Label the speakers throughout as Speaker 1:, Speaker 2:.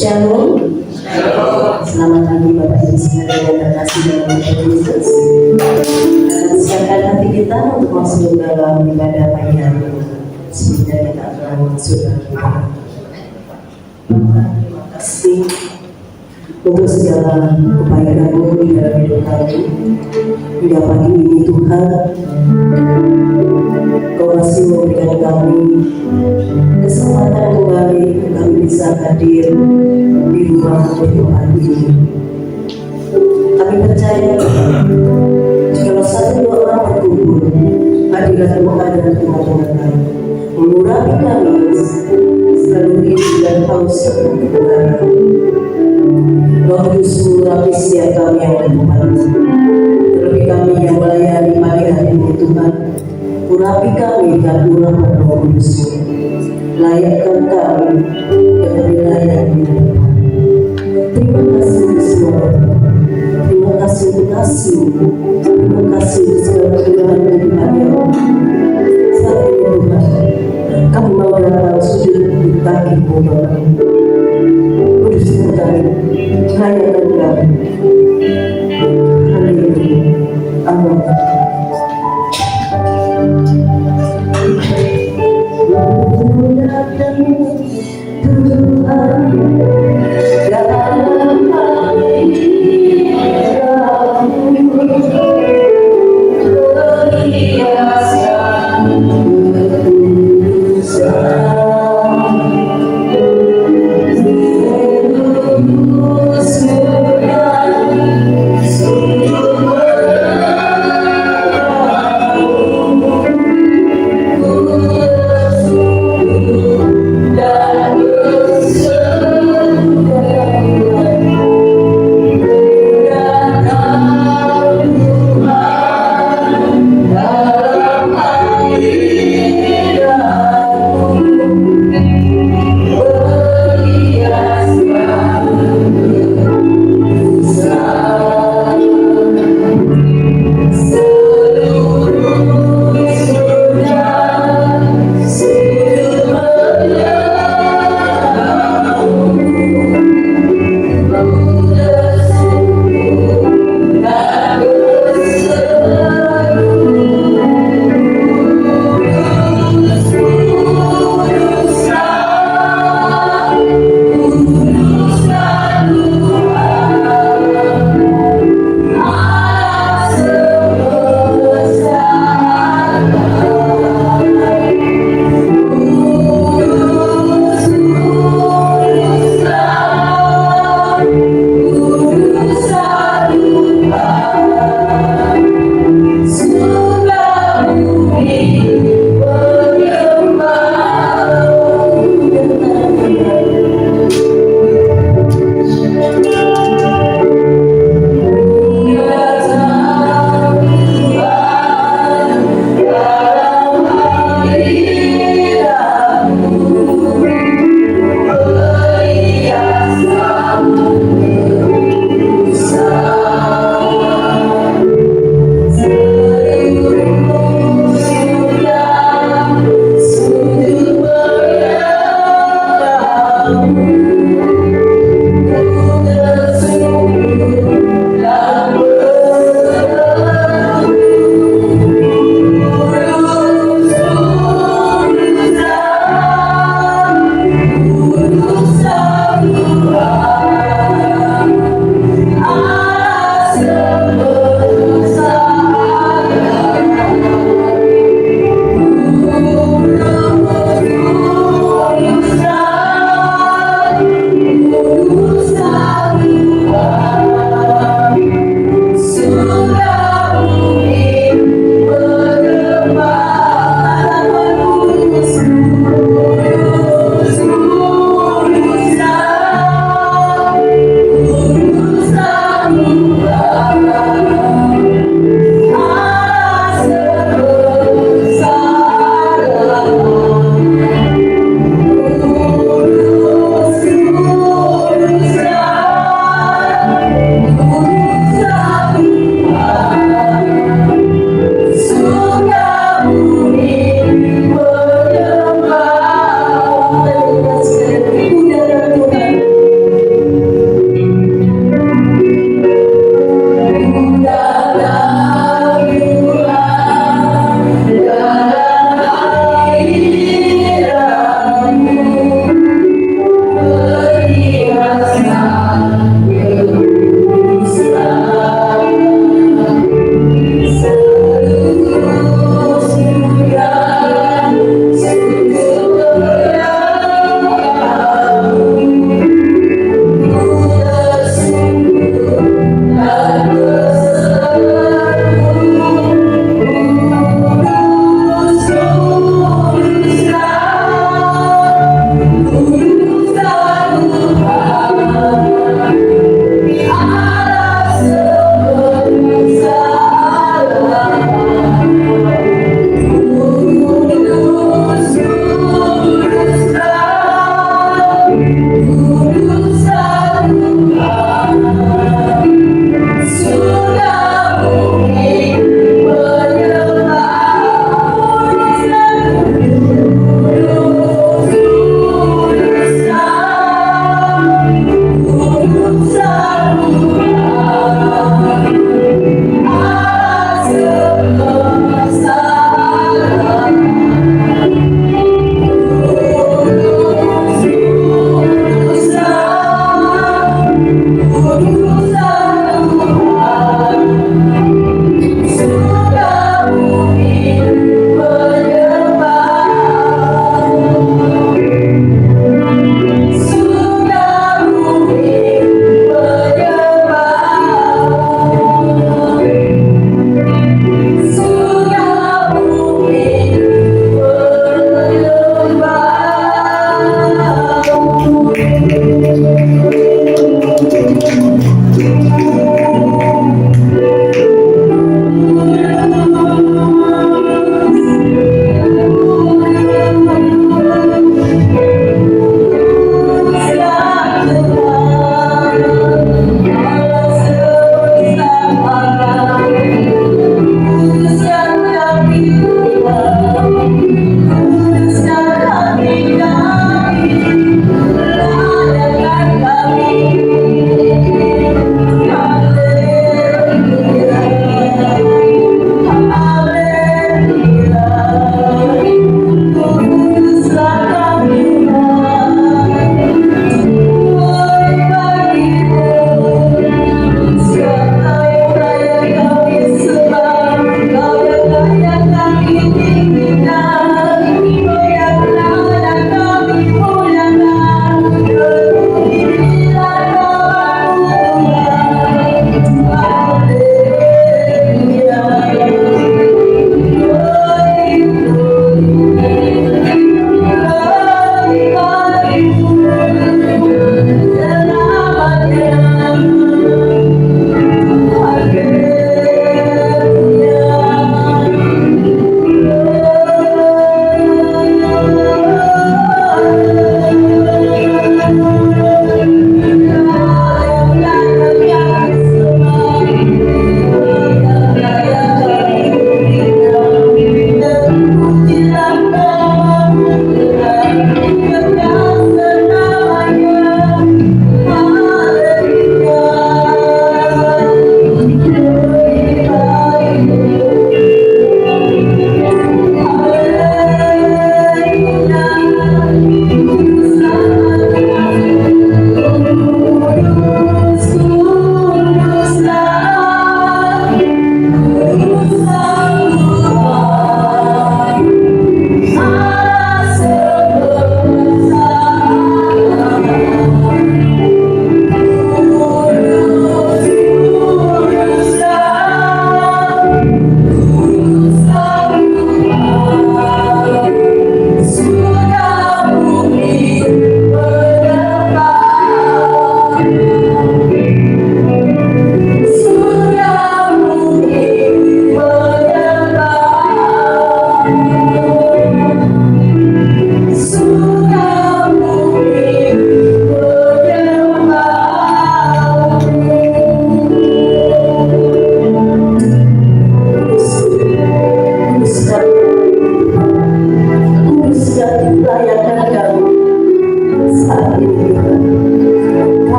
Speaker 1: Shalom. Selamat pagi Bapak Ibu sekalian yang terkasih dalam Tuhan Yesus. Akan siapkan hati kita untuk masuk dalam ibadah pagi hari ini. Sebelumnya kita akan masuk dalam ibadah. Terima kasih untuk segala kebaikan-Mu di dalam hidup kami. Hingga pagi ini Tuhan, Kau masih memberikan kami kesempatan kembali kami bisa hadir di rumah Tuhan ini. Kami percaya jika satu dua orang berkumpul, hadirat Tuhan dan Tuhan kami mengurangi kami selalu rindu dan haus akan kebenaran. Roh Kudus mengurapi setiap kami yang berdoa, terlebih kami yang melayani pagi hari ini Tuhan. Urapi kami dan urapi Roh Kudus, layakkan kami dengan wilayah ini. Terima kasih Yesus, terima kasih untuk kasih-Mu, terima kasih untuk segala Tuhan yang Padamu. Saat ini Tuhan, kami mau datang sujud di kaki-Mu Bapa. Kuduskan kami, layakkan kami. Haleluya, amin.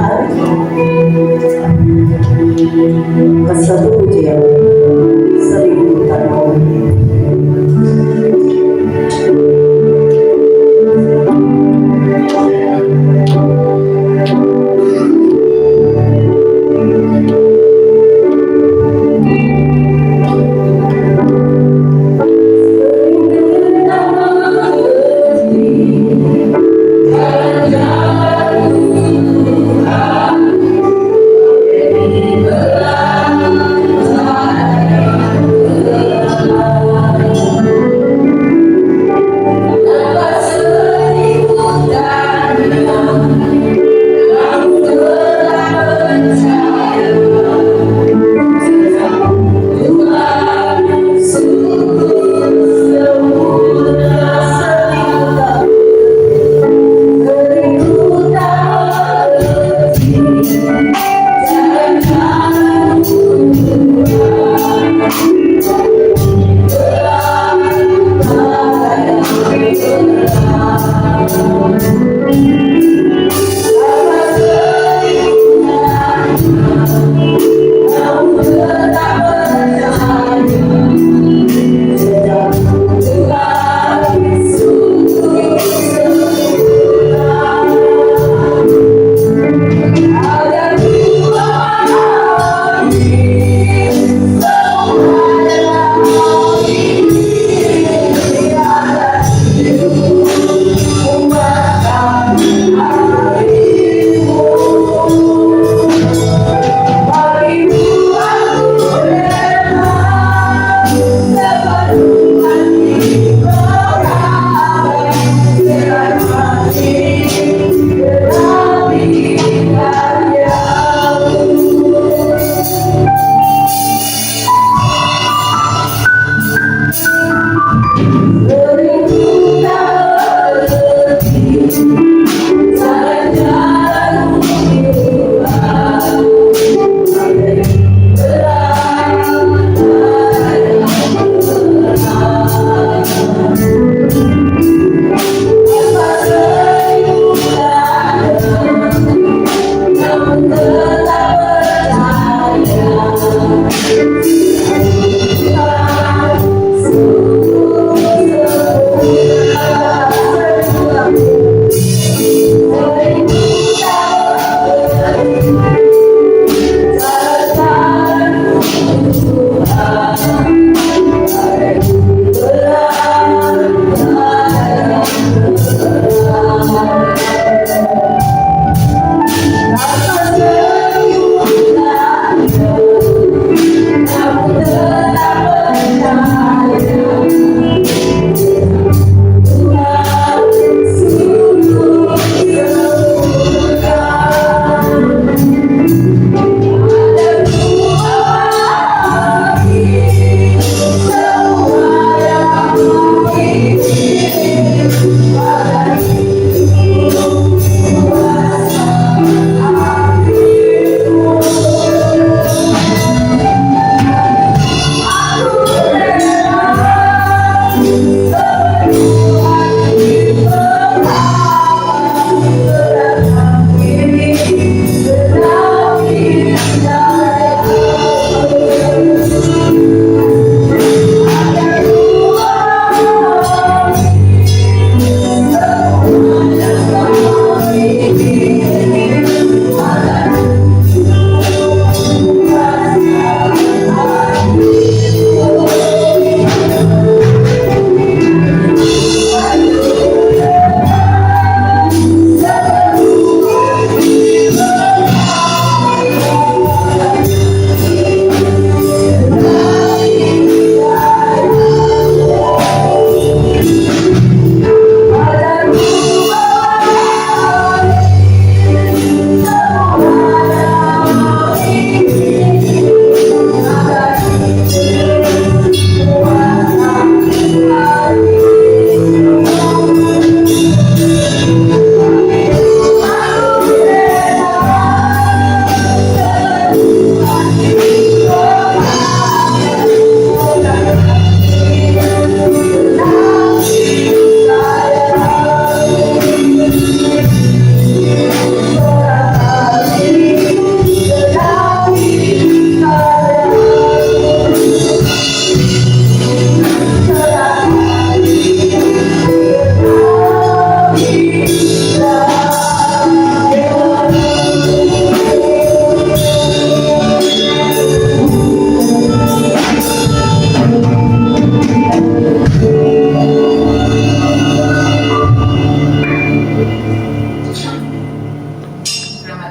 Speaker 1: Tuhan, satu pujian 1000 tahun. Hallelujah.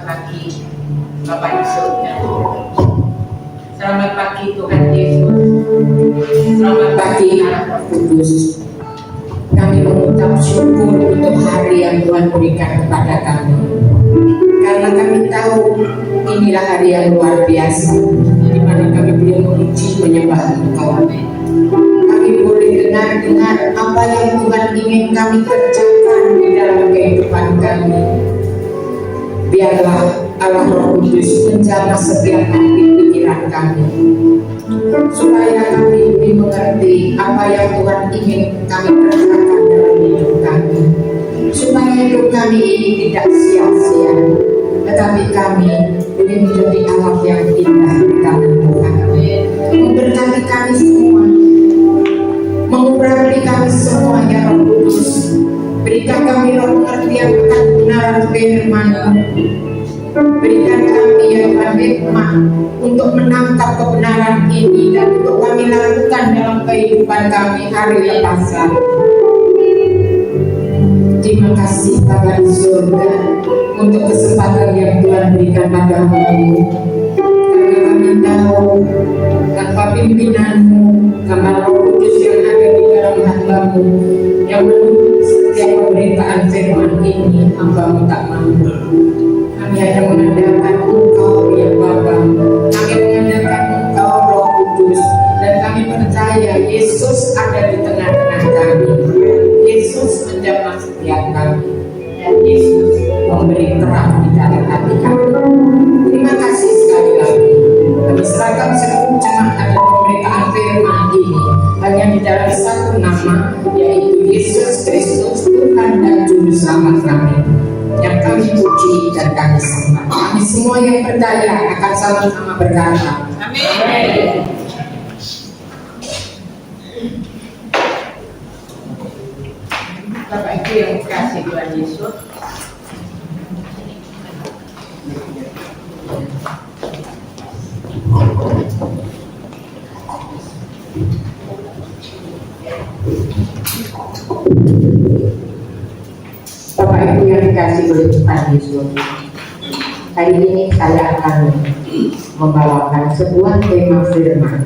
Speaker 2: Selamat pagi Bapak di surga. Selamat pagi Tuhan Yesus. Selamat pagi anak Roh Kudus. Kami mengucap syukur untuk hari yang Tuhan berikan kepada kami. Karena kami tahu inilah hari yang luar biasa, di mana kami boleh memuji menyembah Engkau. Kami boleh dengar apa yang Tuhan ingin kami kerjakan di dalam kehidupan kami. Biarlah Allah Roh Kudus menjaga setiap hati pikiran kami, supaya kami lebih mengerti apa yang Tuhan ingin kami kerjakan dalam hidup kami, supaya hidup kami ini tidak sia-sia, tetapi kami boleh menjadi alat yang indah di tangan Tuhan. Memberkati kami semua, mengurapi kami semua ya Roh Kudus. Berikan kami roh pengertian akan kebenaran firman-Mu. Berikan kami ya Tuhan hikmah untuk menangkap kebenaran ini dan untuk kami lakukan dalam kehidupan kami hari lepas hari. Terima kasih Bapa di surga untuk kesempatan yang Tuhan berikan pada kami. Karena kami tahu tanpa pimpinan-Mu, tanpa Roh Kudus yang ada di dalam hamba-Mu yang menuntut setiap pemberitaan firman ini, hamba-Mu tak mampu. Kami hanya mengandalkan Engkau ya Bapa. Kami mengandalkan Engkau Roh Kudus, dan kami percaya Yesus ada di tengah-tengah kami. Yesus menjamah setiap kami, dan Yesus memberi terang di dalam hati kami. Terima kasih sekali lagi. Kami serahkan seluruh jemaat dan pemberitaan firman ini hanya di dalam satu nama, yaitu Yesus Kristus, Tuhan dan Juru Selamat kami, yang kami puji dan kami sembah. Kami semua yang percaya akan sama-sama berkata, amin. Bapak Ibu yang kasih Tuhan Yesus, Bapak Ibu yang dikasih oleh Tuhan Yesus, hari ini saya akan membawakan sebuah tema firman,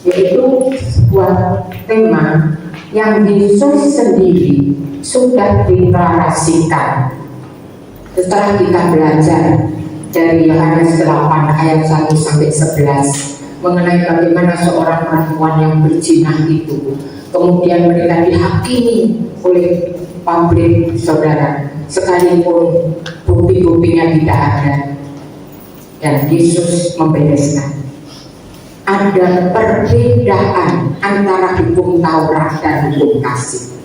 Speaker 2: yaitu sebuah tema yang Yesus sendiri sudah deklarasikan. Setelah kita belajar dari Yohanes 8 ayat 1 sampai 11 mengenai bagaimana seorang perempuan yang berzina itu kemudian mereka dihakimi oleh publik saudara, sekalipun bukti-buktinya tidak ada, dan Yesus membereskan. Ada perbedaan antara hukum Taurat dan hukum kasih.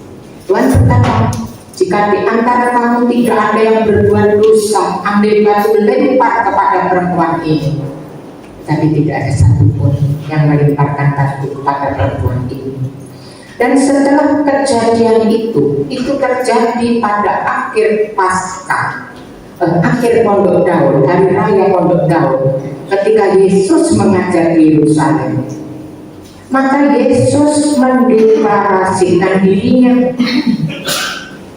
Speaker 2: Tuhan berkata, jika di antara kamu tidak ada yang berbuat dosa, ambil batu lempar kepada perempuan ini. Tapi tidak ada satupun yang melemparkan batu kepada perempuan ini. Dan setelah kejadian itu terjadi pada akhir Paskah, akhir Pondok Daun, hari raya Pondok Daun, ketika Yesus mengajar di Yerusalem. Maka Yesus mendeklarasikan dirinya.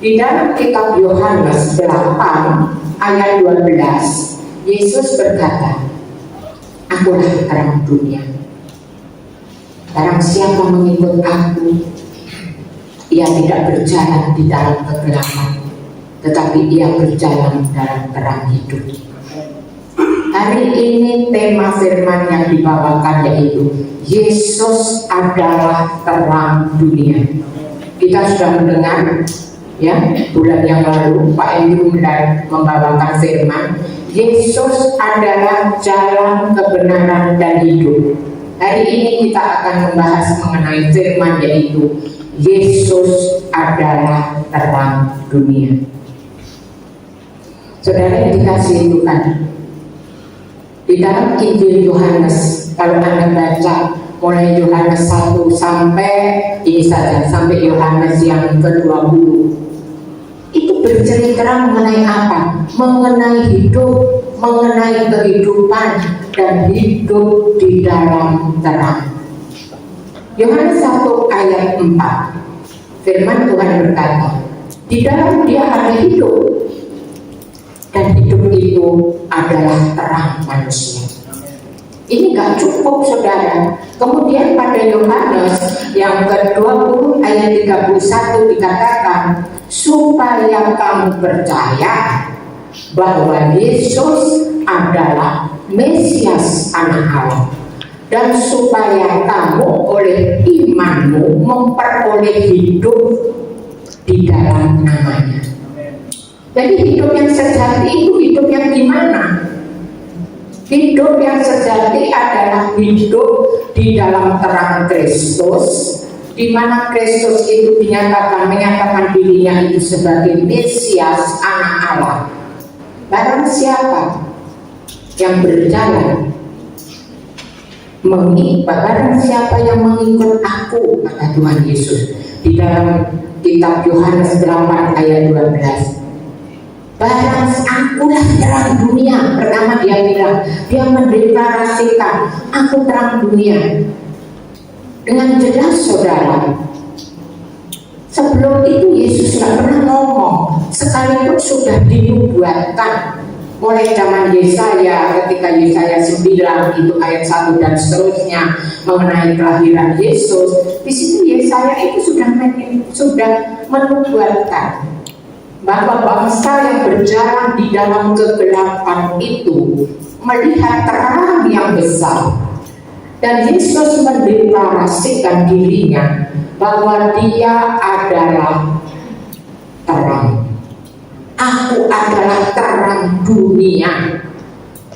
Speaker 2: Di dalam kitab Yohanes 8 ayat 12, Yesus berkata, "Akulah terang dunia. Barang siapa mengikut aku, ia tidak berjalan di dalam kegelapan, tetapi ia berjalan dalam terang hidup." Hari ini tema firman yang dibawakan yaitu Yesus adalah terang dunia. Kita sudah mendengar ya, bulan yang lalu Pak Andrew membawakan firman Yesus adalah jalan, kebenaran dan hidup. Hari ini kita akan membahas mengenai firman yaitu Yesus adalah terang dunia. Saudara yang dikasihi Tuhan, di dalam Injil Yohanes, kalau Anda baca mulai Yohanes 1 sampai ini saja, sampai Yohanes yang ke-20, itu bercerita mengenai apa? Mengenai hidup, mengenai kehidupan dan hidup di dalam terang. Yohanes 1 ayat 4, firman Tuhan berkata, di dalam Dia ada hidup, dan hidup itu adalah terang manusia. Ini gak cukup saudara. Kemudian pada Yohanes yang ke-20 ayat 31 dikatakan, supaya kamu percaya bahwa Yesus adalah Mesias anak Allah, dan supaya kamu oleh imanmu memperoleh hidup di dalam namanya. Jadi hidup yang sejati itu hidup yang gimana? Hidup yang sejati adalah hidup di dalam terang Kristus, di mana Kristus itu menyatakan dirinya itu sebagai Mesias anak Allah. Barang siapa yang berjalan barang siapa yang mengikut aku, kata Tuhan Yesus di dalam kitab Yohanes 8 ayat 12. Barang akulah terang dunia. Pertama dia bilang, dia mendeklarasikan, aku terang dunia. Dengan jelas saudara, sebelum itu Yesus tidak pernah ngomong, sekalipun sudah dinubuatkan mulai zaman Yesaya, ketika Yesaya 9 itu ayat 1 dan seterusnya mengenai kelahiran Yesus. Di situ Yesaya itu sudah menubuatkan bahwa bangsa yang berjalan di dalam kegelapan itu melihat terang yang besar, dan Yesus mendeklarasikan dirinya bahwa dia adalah terang. Aku adalah terang dunia.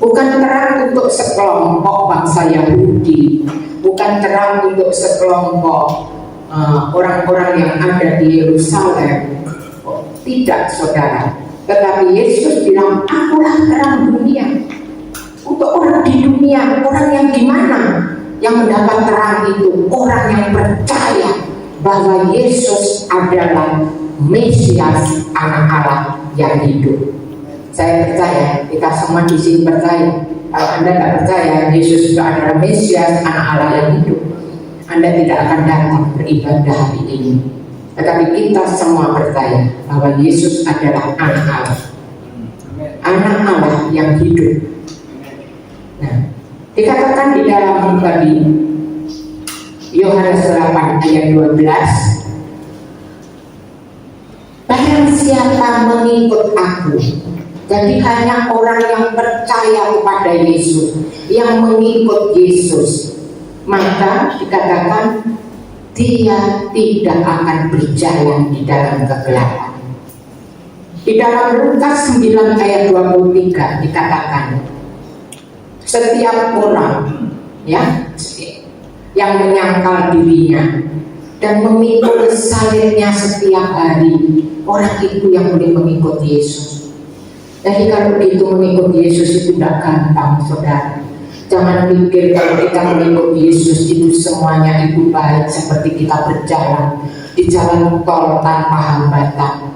Speaker 2: Bukan terang untuk sekelompok bangsa Yahudi, bukan terang untuk sekelompok orang-orang yang ada di Yerusalem. Tidak saudara, tetapi Yesus bilang, akulah terang dunia. Untuk orang di dunia, orang yang gimana yang mendapat terang itu? Orang yang percaya bahwa Yesus adalah Mesias anak Allah yang hidup. Saya percaya, kita semua di sini percaya. Kalau Anda tidak percaya Yesus itu adalah Mesias anak Allah yang hidup, Anda tidak akan datang beribadah hari ini. Tetapi kita semua percaya bahwa Yesus adalah anak Allah, anak Allah yang hidup. Nah, dikatakan di dalam tadi Yohanes 8 ayat 12, barang siapa mengikut aku, jadi hanya orang yang percaya kepada Yesus, yang mengikut Yesus, maka dikatakan dia tidak akan berjalan di dalam kegelapan. Di dalam Lukas 9 ayat 23 dikatakan, setiap orang yang menyangkal dirinya dan memikul salibnya setiap hari, orang itu yang boleh mengikut Yesus. Jadi kalau itu mengikut Yesus itu tidak gampang saudara. Jangan pikir kalau kita mengikut Yesus itu semuanya itu baik, seperti kita berjalan di jalan tol tanpa hambatan.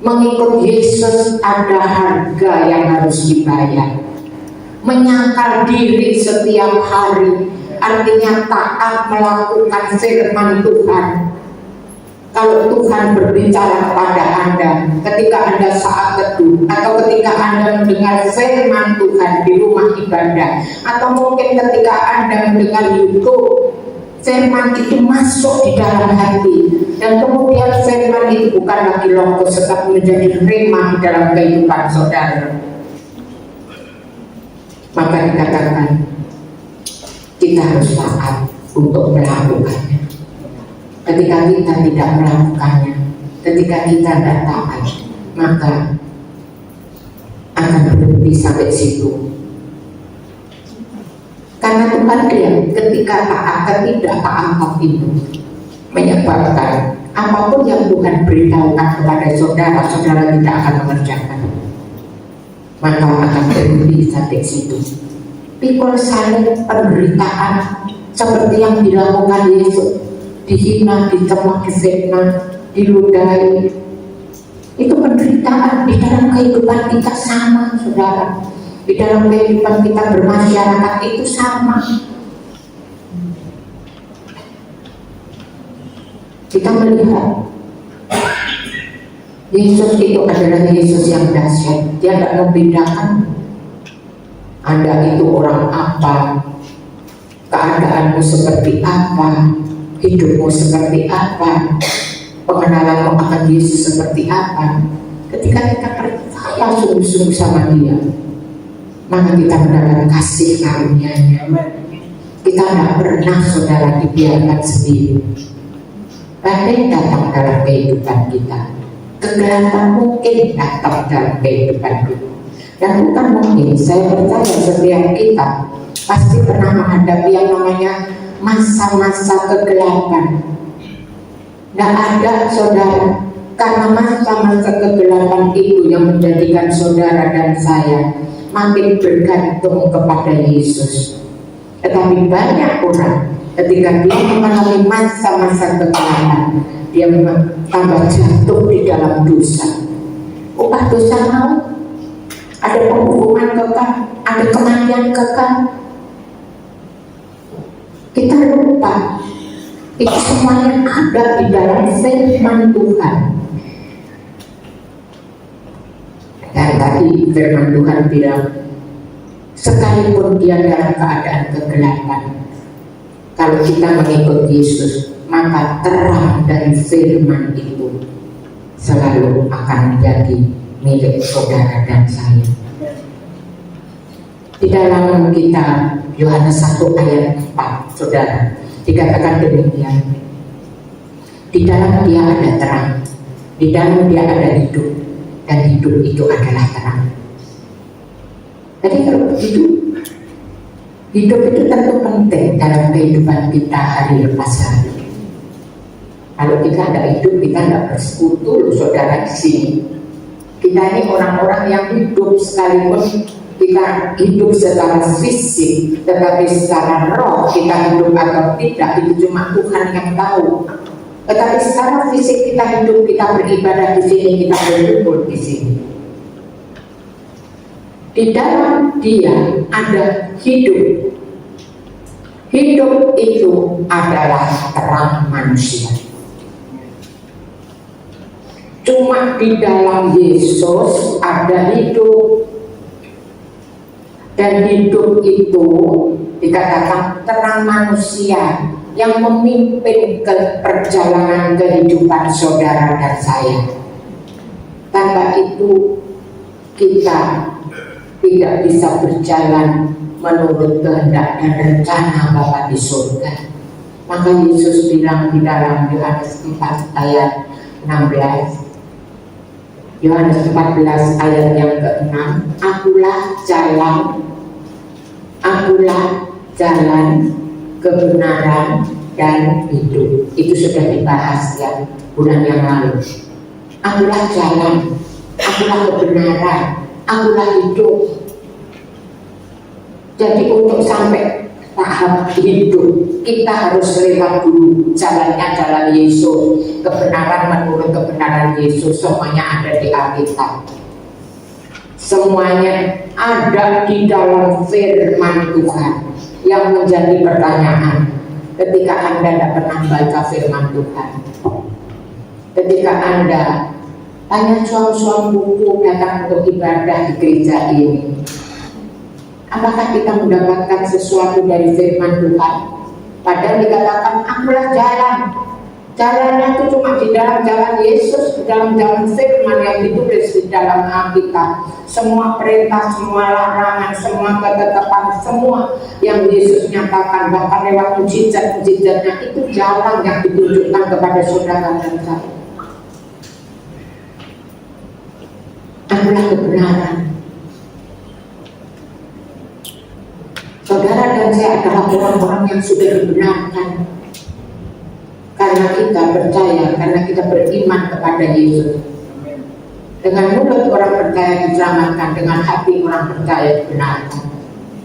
Speaker 2: Mengikut Yesus ada harga yang harus dibayar. Menyangkal diri setiap hari, artinya taat melakukan firman Tuhan. Kalau Tuhan berbicara kepada Anda ketika Anda saat teduh, atau ketika Anda mendengar firman Tuhan di rumah ibadah, atau mungkin ketika Anda mendengar YouTube, firman itu masuk di dalam hati, dan kemudian firman itu bukan lagi logos, tetapi menjadi rema di dalam kehidupan saudara. Maka dikatakan kita harus taat untuk melakukannya. Ketika kita tidak melakukannya, ketika kita tidak taat, maka akan berhenti sampai situ. Karena Tuhan lihat ketika taat dan tidak taat itu menyebabkan apapun yang Tuhan beritahukan kepada saudara, saudara tidak akan mengerjakan, maka akan berhenti sampai situ. Pikul salib penderitaan seperti yang dilakukan Yesus, dihina, dicemooh, difitnah, diludahi, itu penderitaan. Di dalam kehidupan kita sama saudara, di dalam kehidupan kita bermasyarakat itu sama. Kita melihat Yesus itu adalah Yesus yang dahsyat. Dia tidak membedakan Anda itu orang apa, keadaanmu seperti apa, hidupmu seperti apa, pengenalanmu akan Yesus seperti apa. Ketika kita percaya sungguh-sungguh sama Dia, maka kita mendapat kasih karunia-Nya. Kita tidak pernah, saudara, dibiarkan sendiri. Badai datang dalam kehidupan kita, kegelapan mungkin datang dalam kehidupan kita. Dan bukan mungkin, saya percaya setiap kita pasti pernah menghadapi yang namanya masa-masa kegelapan. Tidak ada, saudara, karena masa-masa kegelapan itu yang menjadikan saudara dan saya makin bergantung kepada Yesus. Tetapi banyak orang ketika dia mengalami masa-masa kegelapan, dia tambah jatuh di dalam dosa. Upah dosa mau, ada penghukuman kekal, ada kematian kekal. Kita lupa itu semuanya ada di dalam firman Tuhan. Dan tadi firman Tuhan bilang, sekalipun dia dalam keadaan kegelapan, kalau kita mengikut Yesus, maka terang dari firman itu selalu akan menjadi milik saudara dan saya. Di dalam kitab Yohanes 1 ayat 4, saudara, dikatakan demikian. Di dalam Dia ada terang, di dalam Dia ada hidup, dan hidup itu adalah terang. Jadi kalau begitu, hidup itu tentu penting dalam kehidupan kita hari lepas hari. Kalau kita ada hidup, kita tidak bersekutu, saudara, di sini. Kita ini orang-orang yang hidup, sekalipun kita hidup secara fisik, tetapi secara roh kita hidup atau tidak, itu cuma Tuhan yang tahu. Tetapi secara fisik kita hidup, kita beribadah di sini, kita berkumpul di sini. Di dalam Dia ada hidup. Hidup itu adalah terang manusia. Cuma di dalam Yesus ada hidup. Dan hidup itu dikatakan terang manusia yang memimpin ke perjalanan kehidupan saudara dan saya. Tanpa itu kita tidak bisa berjalan menurut kehendak dan rencana Bapa di surga. Maka Yesus bilang di dalam Yohanes 4 ayat 16, Yohanes 14 ayat yang ke-6, akulah jalan, kebenaran, dan hidup. Itu sudah dibahas ya bulan yang lalu. Akulah jalan, akulah kebenaran, akulah hidup. Jadi untuk sampai tahap hidup, kita harus lewat dulu jalannya jalan Yesus, kebenaran menurut kebenaran Yesus. Semuanya ada di Alkitab, semuanya ada di dalam firman Tuhan. Yang menjadi pertanyaan, ketika Anda tidak pernah baca firman Tuhan, ketika Anda hanya suam-suam buku datang untuk ibadah di gereja ini, apakah kita mendapatkan sesuatu dari firman Tuhan? Padahal dikatakan akulah jalan. Jalannya itu cuma di dalam jalan Yesus, di dalam jalan firman yang ditulis di dalam Alkitab. Semua perintah, semua larangan, semua ketetapan, semua yang Yesus nyatakan, bahkan lewat mujizat-mujizatnya, itu jalan yang ditunjukkan kepada saudara dan saya. Akulah kebenaran. Saudara dan saya adalah orang-orang yang sudah dibenarkan karena kita percaya, karena kita beriman kepada Yesus. Dengan mulut orang percaya diselamatkan, dengan hati orang percaya dibenarkan.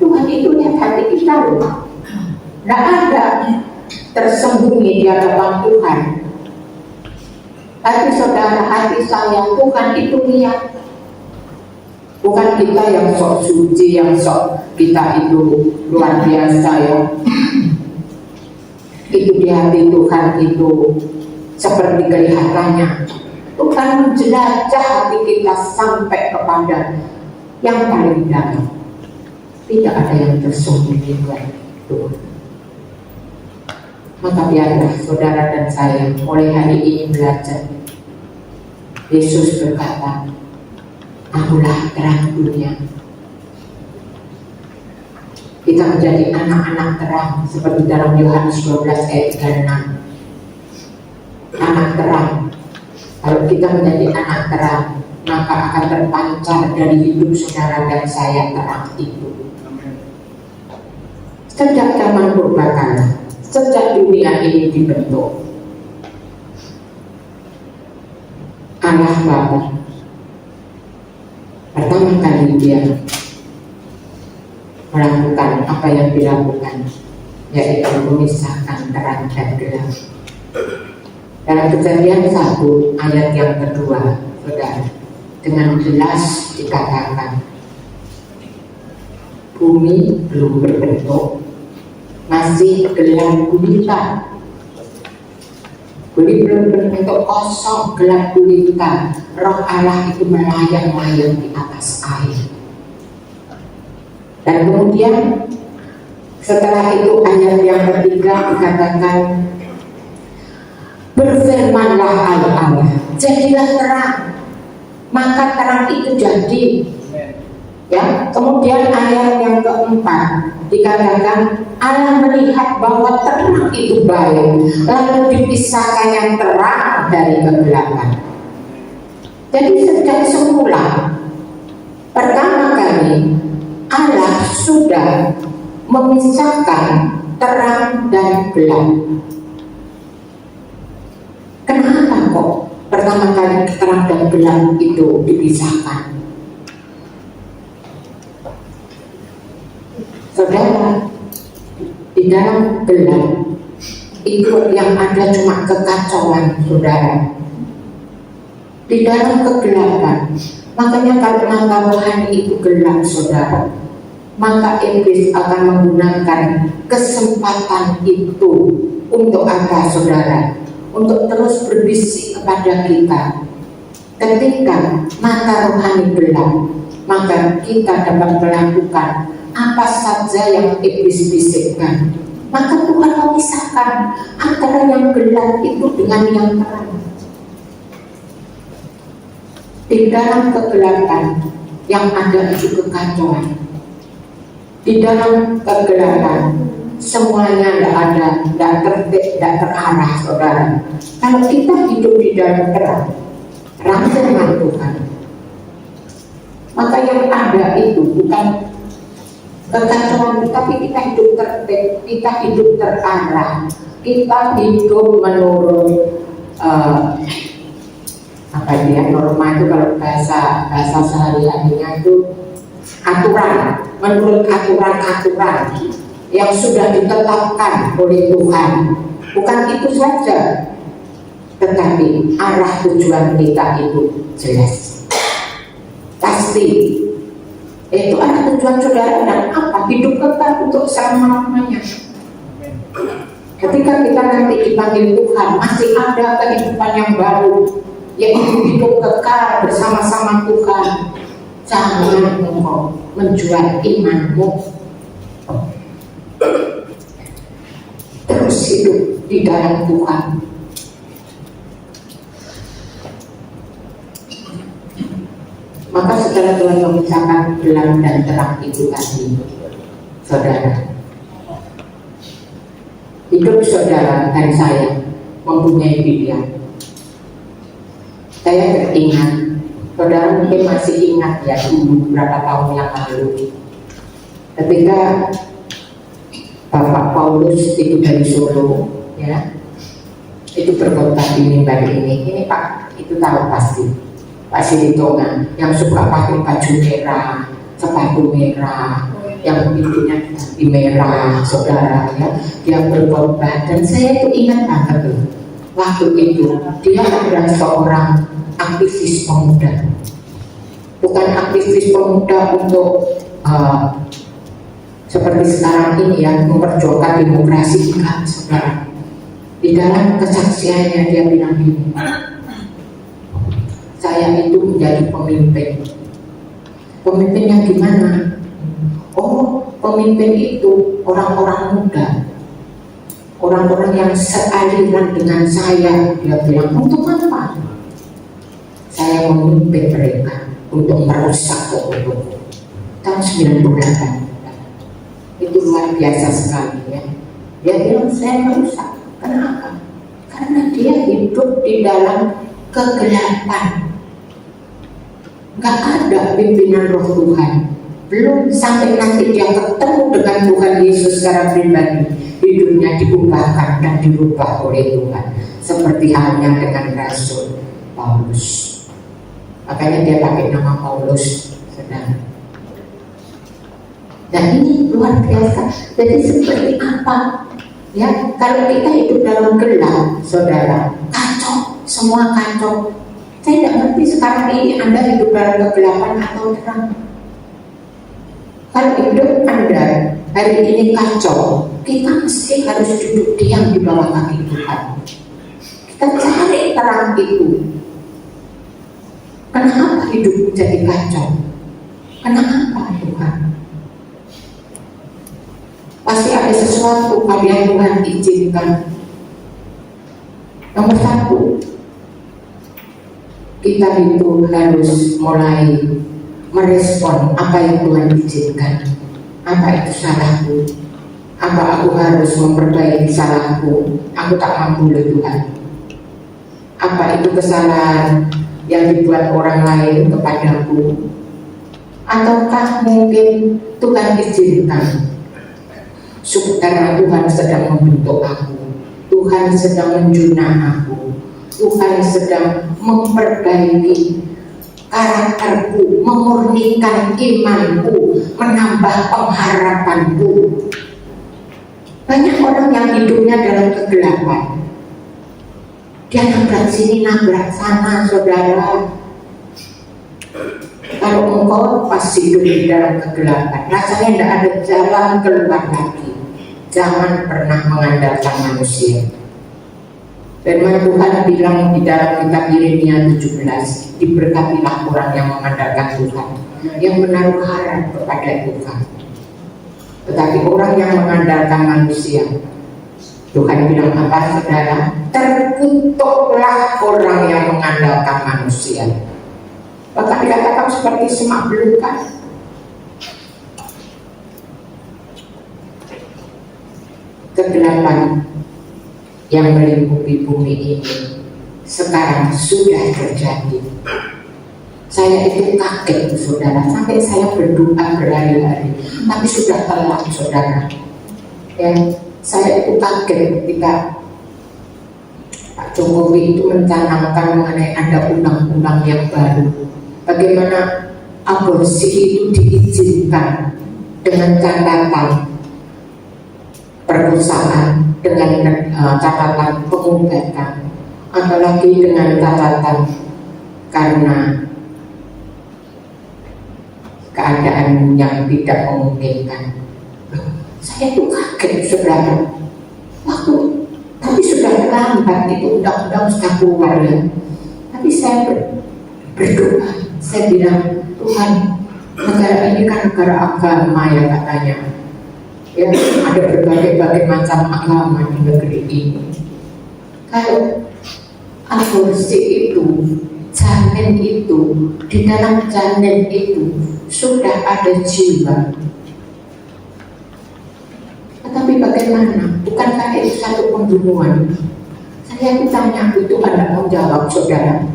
Speaker 2: Tuhan itu lihat hati kita loh. Tidak ada tersembunyi di hadapan Tuhan. Hati saudara, hati saya, Tuhan itu lihat. Bukan kita yang sok suci, yang sok kita itu luar biasa ya. Itu di hati Tuhan itu seperti kelihatannya. Tuhan menjelajah hati kita sampai kepada yang paling dalam. Tidak ada yang tersembunyi buat Tuhan. Maka biarlah saudara dan saya mulai hari ini belajar. Yesus berkata, "Akulah terang dunia." Kita menjadi anak-anak terang seperti dalam Yohanes 12 ayat 36. Anak terang. Kalau kita menjadi anak terang, maka akan terpancar dari hidup saudara dan saya terang itu. Sejak zaman purbakala, sejak dunia ini dibentuk, Allah Bapa pertama kali dia melakukan apa yang dilakukan, yaitu memisahkan terang dan gelap. Dalam Kejadian 1 ayat yang kedua, saudara, dengan jelas dikatakan bumi belum berbentuk, masih gelap gulita. Bumi belum berbentuk, kosong, gelap gulita. Roh Allah itu melayang-layang di atas air. Dan kemudian setelah itu ayat yang ketiga dikatakan, berfirmanlah Allah, jadilah terang, maka terang itu jadi. Ya, kemudian ayat yang keempat dikatakan Allah melihat bahwa terang itu baik, lalu dipisahkan yang terang dari kegelapan. Jadi sejak semula pertama kali Allah sudah memisahkan terang dan gelap. Kenapa kok pertama kali terang dan gelap itu dipisahkan? Saudara, di dalam gelap itu yang ada cuma kekacauan, saudara. Di dalam kegelapan, makanya kalau mata rohani itu gelap, saudara, maka iblis akan menggunakan kesempatan itu untuk apa, saudara? Untuk terus berbisik kepada kita. Ketika mata rohani gelap, maka kita dapat melakukan apa saja yang iblis bisikkan. Maka Tuhan memisahkan antara yang gelap itu dengan yang terang. Di dalam kegelapan yang ada itu kekacauan. Di dalam kegelapan semuanya tidak ada, tidak tertib, tidak terarah, saudara. Kalau kita hidup di dalam terang, firman Tuhan, maka yang ada itu bukan kekacauan, tapi kita hidup tertib, kita hidup terarah, kita hidup menurut apa dia norma itu, kalau bahasa sehari-harinya itu aturan, menurut aturan yang sudah ditetapkan oleh Tuhan. Bukan itu saja, tetapi arah tujuan kita itu jelas, pasti. Itu arah tujuan saudara dan apa? Hidup kekal untuk selama-lamanya. Ketika kita nanti dipanggil Tuhan, masih ada kehidupan yang baru, yaitu hidup kekal bersama-sama Tuhan. Jangan engkau menjual imanmu, terus hidup di dalam Tuhan. Maka setelah Tuhan memisahkan gelap dan terang itu tadi, saudara, hidup saudara dan saya mempunyai pilihan. Saya teringat, saudara mungkin masih ingat ya, dulu beberapa tahun yang lalu, ketika Bapak Paulus itu dari Solo, ya, itu berkhotbah di mimbar ini Pak, itu tahu pasti, Pak Silitonga yang suka pakai baju merah, sepatu merah, yang pintunya di merah, saudara, ya, dia berkhotbah dan saya itu ingat banget tuh. Waktu itu dia adalah seorang aktivis pemuda, bukan aktivis pemuda untuk seperti sekarang ini yang memperjuangkan demokrasi, enggak, saudara. Di dalam kesaksiannya dia bilang gini, saya itu menjadi pemimpin. Pemimpin yang gimana? Oh, pemimpin itu orang-orang muda, orang-orang yang sealiran dengan saya. Dia bilang, untuk apa saya memimpin mereka? Untuk merusak Toko-Toko. Tahun 98. Itu luar biasa sekali ya. Dia bilang saya merusak. Kenapa? Karena dia hidup di dalam kegelapan. Gak ada pimpinan Roh Tuhan. Belum sampai nanti dia ketemu dengan Tuhan Yesus secara pribadi, hidupnya diubahkan dan dirubah oleh Tuhan, seperti halnya dengan Rasul Paulus. Makanya dia pakai nama Paulus, saudara. Dan ini luar biasa. Jadi seperti apa? Ya, kalau kita hidup dalam gelap, saudara, kacau, semua kacau. Saya tidak ngerti sekarang ini Anda hidup dalam kegelapan atau terang. Kalau hidup Anda hari ini kacau, kita mesti harus duduk diam di bawah kaki Tuhan. Kita cari terang itu. Kenapa hidup jadi kacau? Kenapa Tuhan? Pasti ada sesuatu yang Tuhan izinkan. Nomor satu, kita itu harus mulai merespon apa yang Tuhan izinkan. Apa itu salahku? Apa aku harus memperbaiki salahku? Aku tak mampu oleh Tuhan. Apa itu kesalahan yang dibuat orang lain kepadaku? Ataukah mungkin Tuhan izinkan karena Tuhan sedang membentuk aku, Tuhan sedang menjunah aku, Tuhan sedang memperbaiki karakterku, memurnikan imanku, menambah pengharapanku. Banyak orang yang hidupnya dalam kegelapan. Dia nabrak sini, nabrak sana, saudara. Kalau engkau pasti hidup di dalam kegelapan, rasanya tidak ada jalan keluar lagi. Jangan pernah mengandalkan manusia. Firman Tuhan bilang di dalam kitab Yeremia 17, diberkatilah orang yang mengandalkan Tuhan, yang menaruh harap kepada Tuhan. Tetapi orang yang mengandalkan manusia, Tuhan bilang apa, saudara? Terkutuklah orang yang mengandalkan manusia. Bahkan dikatakan seperti semak belukar. Kegelapan yang melingkupi bumi ini sekarang sudah terjadi. Saya itu kaget, saudara, sampai saya berdoa berhari-hari, tapi sudah telat, saudara. Ya, saya itu kaget ketika Pak Jokowi itu mencanangkan mengenai ada undang-undang yang baru, bagaimana aborsi itu diizinkan dengan catatan perkosaan, dengan catatan pengobatan, apalagi dengan catatan karena keadaan yang tidak memungkinkan. Saya tuh kaget, saudara. Tapi sudah lambat, itu undang-undang sudah keluar ya. Tapi saya berdoa, saya bilang, Tuhan, negara ini kan negara agama ya katanya. Ya, ada berbagai macam agama di negeri ini. Kalau aborsi itu, janin itu, di dalam janin itu sudah ada jiwa. Tetapi bagaimana? Bukankah itu satu pembunuhan? Saya tanya, itu Anda mau jawab, saudara.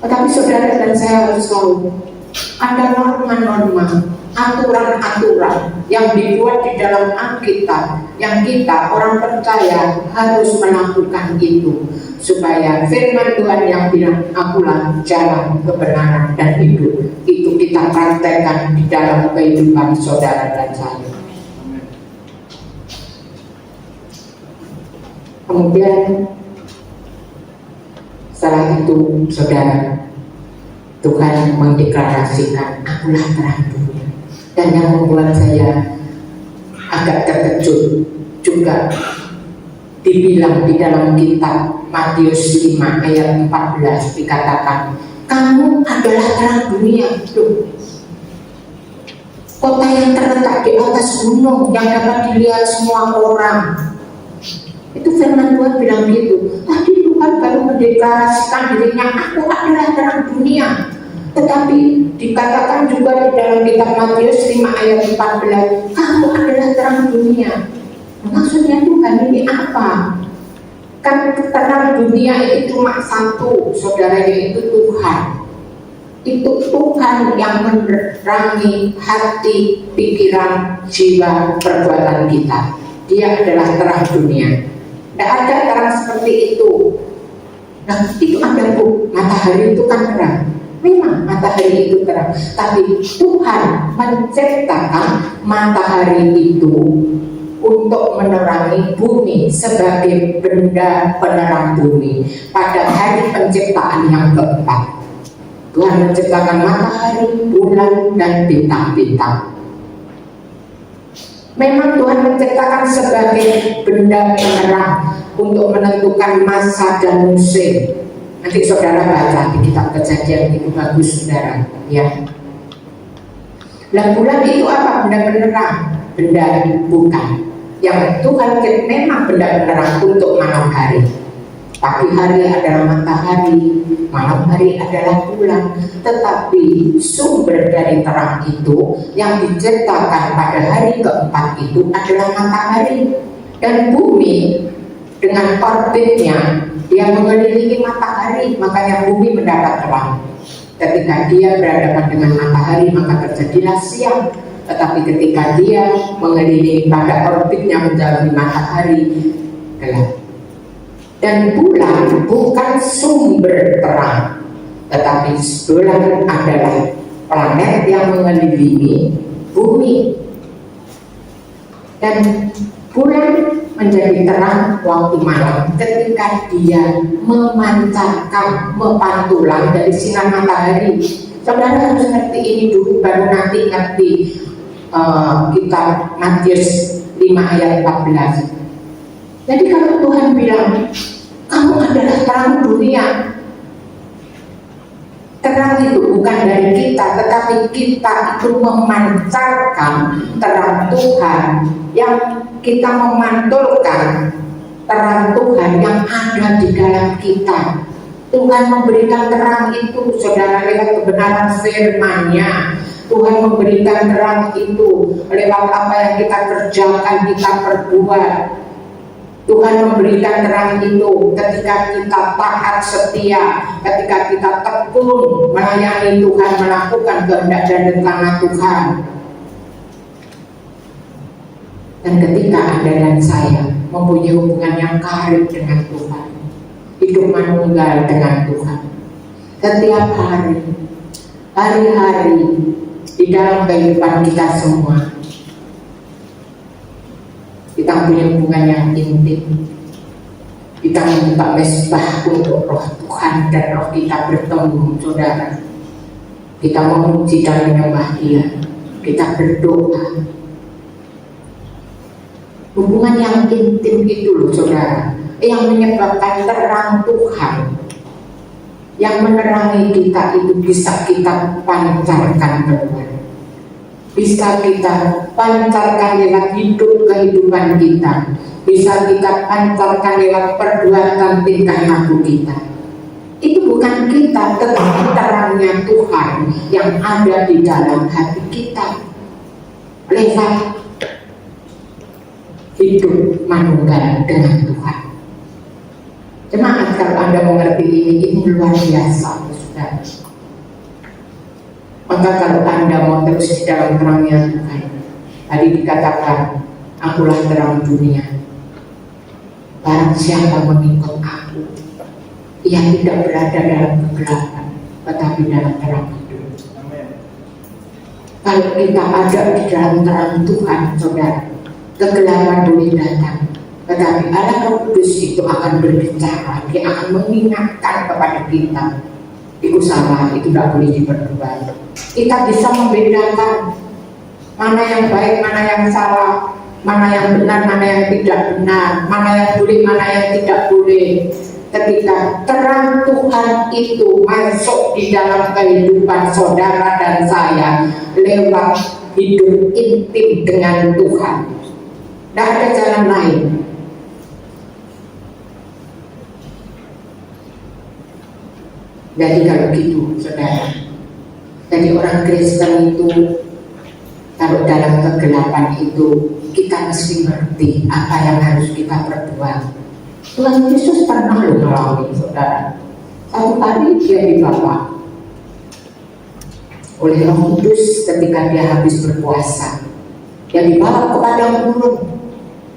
Speaker 2: Tetapi saudara dan saya harus tahu, ada norma-norma, aturan-aturan yang dibuat di dalam Alkitab yang kita orang percaya harus melakukan itu supaya firman Tuhan yang bilang akulah jalan kebenaran dan hidup itu kita praktekkan di dalam kehidupan saudara dan saya. Kemudian setelah itu saudara, Tuhan mendeklarasikan akulah terang dunia. Dan yang membuat saya agak terkejut juga dibilang di dalam kitab Matius 5 ayat 14 dikatakan, kamu adalah terang dunia. Tuh. kota yang terletak di atas gunung yang dapat dilihat semua orang. Itu firman Tuhan bilang gitu. Tadi Tuhan baru mendeklarasikan dirinya, aku adalah terang dunia. Tetapi dikatakan juga di dalam kitab Matius 5 ayat 14, kamu adalah terang dunia. Maksudnya Tuhan ini apa? Kan terang dunia itu cuma satu, saudara, yaitu Tuhan. Itu Tuhan yang menerangi hati, pikiran, jiwa, perbuatan kita. Dia adalah terang dunia. Tidak ada terang seperti itu. Nah, itu ada matahari itu kan terang. Memang matahari itu terang, tapi Tuhan menciptakan matahari itu untuk menerangi bumi sebagai benda penerang bumi pada hari penciptaan yang keempat. Tuhan menciptakan matahari, bulan, dan bintang-bintang. Memang Tuhan menciptakan sebagai benda penerang untuk menentukan masa dan musim. Nanti saudara baca di kitab Kejadian, itu bagus saudara, ya. Lah bulan itu apa? Benda penerang? Benda bukan. Yang Tuhan memang benda penerang untuk malam hari. Pagi hari adalah matahari, malam hari adalah bulan. Tetapi sumber dari terang itu yang diciptakan pada hari keempat itu adalah matahari. Dan bumi dengan orbitnya, dia mengelilingi matahari, makanya bumi mendapat terang. Ketika dia berhadapan dengan matahari, maka terjadilah siang. Tetapi ketika dia mengelilingi pada orbitnya menjauhi matahari, gelap. Dan bulan bukan sumber terang, tetapi bulan adalah planet yang mengelilingi bumi. Dan bulan menjadi terang waktu malam ketika dia memancarkan, mepantulan dari sinar matahari. Saudara harus ngerti ini dulu, baru nanti ngerti kitab Matius 5 ayat 14. Jadi kalau Tuhan bilang, kamu adalah terang dunia, terang itu bukan dari kita, tetapi kita itu memancarkan terang Tuhan, yang kita memantulkan terang Tuhan yang ada di dalam kita. Tuhan memberikan terang itu, saudara, lewat kebenaran firman-Nya. Tuhan memberikan terang itu lewat apa yang kita kerjakan, kita perbuat. Tuhan memberikan terang itu ketika kita taat setia, ketika kita tekun melayani Tuhan, melakukan kehendak dan rencana Tuhan. Dan ketika Anda dan saya mempunyai hubungan yang karib dengan Tuhan, hidup manunggal dengan Tuhan, setiap hari, hari-hari di dalam kehidupan kita semua, kita punya hubungan yang intim. Kita membuka mesbah untuk roh Tuhan dan roh kita bertemu, saudara. Kita memuji dan menyembah Dia. Kita berdoa. Hubungan yang intim itu loh, saudara, yang menyebabkan terang Tuhan yang menerangi kita itu bisa kita pancarkan keluar. Bisa kita pancarkan lewat hidup kehidupan kita. Bisa kita pancarkan lewat perbuatan tingkah laku kita. Itu bukan kita, tetapi terangnya Tuhan yang ada di dalam hati kita. Lewat hidup manunggal dengan Tuhan. Jemaat, kalau Anda mengerti ini luar biasa, saudara. Maka kalau Anda mau terus di dalam terangnya Tuhan, tadi dikatakan, akulah terang dunia. Barang siapa mengikut aku, ia tidak berada dalam kegelapan, tetapi dalam terang hidup. Kalau kita ada di dalam terang Tuhan, saudara, kegelapan boleh datang, tetapi Allah Roh Kudus itu akan berbicara. Dia akan mengingatkan kepada kita, itu salah, itu tidak boleh diperbuat. Kita bisa membedakan mana yang baik, mana yang salah, mana yang benar, mana yang tidak benar, mana yang boleh, mana yang tidak boleh. Ketika terang Tuhan itu masuk di dalam kehidupan saudara dan saya lewat hidup intim dengan Tuhan. Tidak ada jalan lain. Jadi kalau gitu, saudara, jadi orang Kristen itu kalau dalam kegelapan itu kita mesti ngerti apa yang harus kita perbuat. Tuhan Yesus pernah mengalami, saudara. Satu kali dia dibawa oleh Roh Kudus ketika dia habis berpuasa. Dia dibawa ke padang gurun.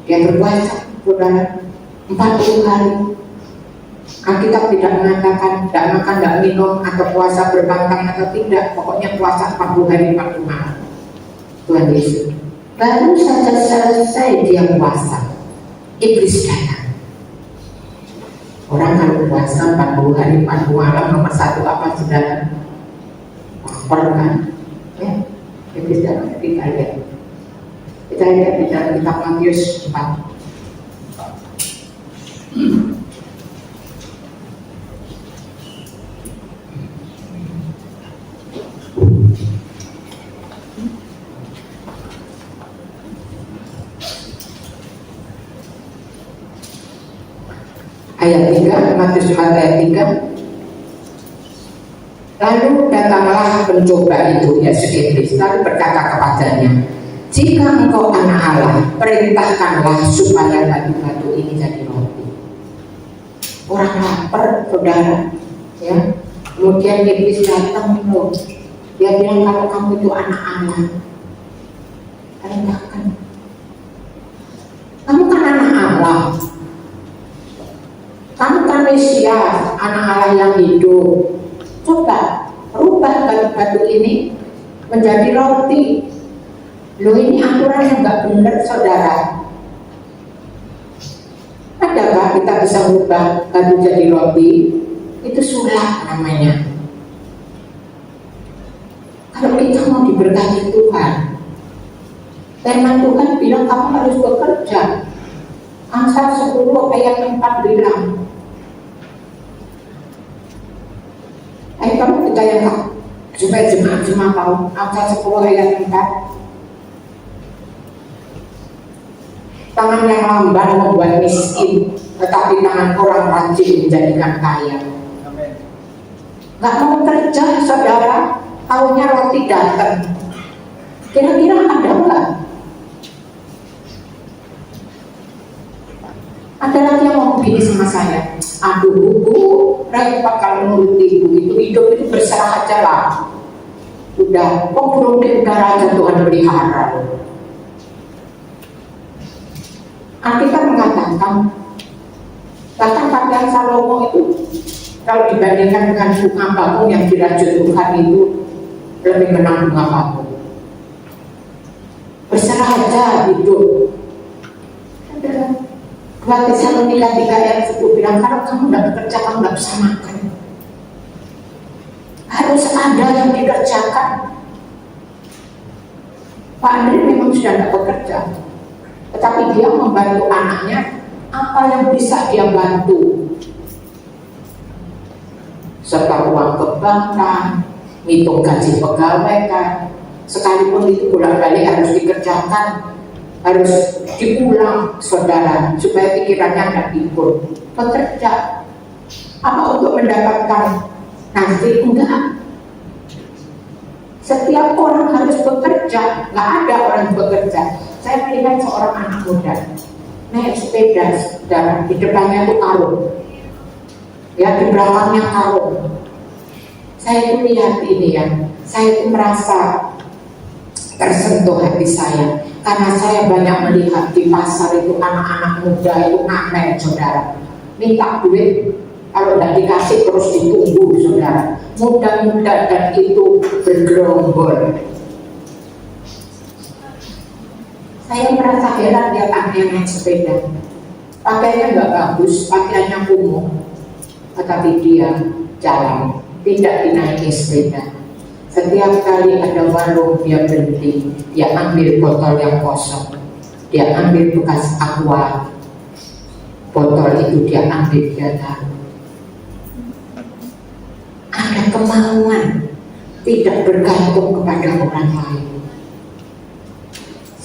Speaker 2: Dia berpuasa, saudara, 40 hari. Alkitab tidak mengatakan tidak makan, tidak minum, atau puasa berbangkang atau tidak. Pokoknya puasa 40 hari 40 malam. Tuhan Yesus. Baru saja selesai dia puasa, iblis datang. Orang kalau puasa 40 hari 40 malam, nomor satu apa, saudara? Lapar kan? Ya, iblis datang. Kita lihat di dalam kitab Matius 4. Ayat 3, Matius 4 ayat 3. Lalu datanglah pencoba itu, yaitu iblis, lalu berkata kepadanya, jika engkau anak Allah, perintahkanlah supaya batu-batu ini jadi roti. Orang lapar, saudara, ya. Kemudian iblis datang loh. Dia bilang kalau kamu itu anak Allah, perintahkan. Kamu kan anak Allah. Kamu kan Mesias, anak Allah yang hidup. Coba rubah batu-batu ini menjadi roti. Loh, ini aturan yang nggak benar, saudara. Adakah kita bisa merubah batu jadi roti? Itu sulap namanya. Kalau kita mau diberkati Tuhan, firman Tuhan bilang kamu harus bekerja. Amsal 10 ayat 4 bilang, ayo kamu percayakan supaya jemaat-jemaat tahu. Amsal 10 ayat 4. Tangan yang lamban membuat miskin, tetapi tangan orang rajin menjadikan kaya. Gak mau kerja, saudara, tahunya roti datang. Kira-kira ada nggak? Ada lagi yang ngomong gini sama saya, aduh bu, repot kalau menurut ibu itu hidup itu berserah aja lah. Udah, kok belum di udara aja Tuhan pelihara. Alkitab mengatakan, bahkan pakaian Salomo itu kalau dibandingkan dengan bunga bakung yang dirajut Tuhan itu lebih menang bunga bakung. Berserah aja hidup. Ada 2 Tesalonika 3 ayat 10 bilang, kalau kamu tidak bekerja, kamu tidak bisa makan. Harus ada yang dikerjakan. Pak Andri memang sudah tidak bekerja, tetapi dia membantu anaknya apa yang bisa dia bantu. Serta uang ke bank kan, ngitung gaji pegawai kan, sekalipun itu bolak-balik harus dikerjakan, harus diulang, saudara, supaya pikirannya tidak ikut. Bekerja apa untuk mendapatkan nanti? Enggak. Setiap orang harus bekerja, nggak ada orang bekerja. Saya melihat seorang anak muda naik sepeda, saudara, di depannya itu karung, ya, di belakangnya karung. Saya itu lihat ini ya, saya itu merasa tersentuh hati saya, karena saya banyak melihat di pasar itu anak-anak muda itu ngamen, saudara, minta duit, kalau tidak dikasih terus ditunggu, saudara, muda-muda dan itu bergerombol. Saya merasa heran lihat anak yang naik sepeda, pakaiannya nggak bagus, pakaiannya kumuh, tetapi dia jalan, tidak dinaiki sepeda. Setiap kali ada warung dia berhenti, dia ambil botol yang kosong, dia ambil bekas aqua, botol itu dia ambil, dia taruh. Ada kemauan, tidak bergantung kepada orang lain.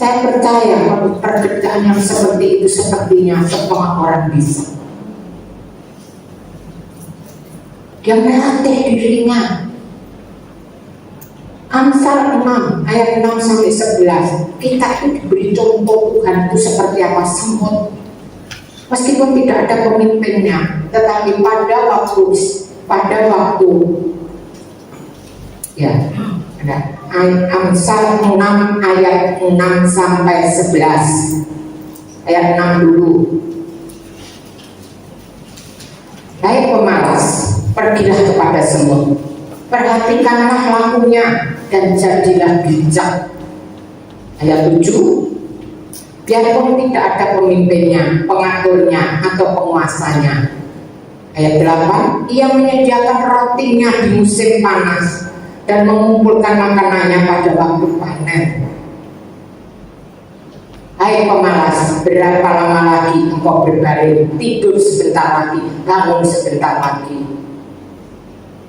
Speaker 2: Saya percaya bahwa pekerjaan yang seperti itu sepertinya semua orang bisa. Dia melatih dirinya. Amsal 6 ayat 6 sampai 11. Kita itu diberi contoh Tuhan itu seperti apa? Semut. Meskipun tidak ada pemimpinnya, tetapi pada waktu ya, ada Amsal 6 ayat 6 sampai 11. Ayat 6 dulu. Hai pemalas, pergilah kepada semut, perhatikanlah lakunya dan jadilah bijak. Ayat 7, biarpun tidak ada pemimpinnya, pengaturnya atau penguasanya. Ayat 8, ia menyediakan rotinya di musim panas dan mengumpulkan makanannya pada waktu panen. Hai pemalas, berapa lama lagi engkau berbaring, tidur sebentar lagi, bangun sebentar lagi.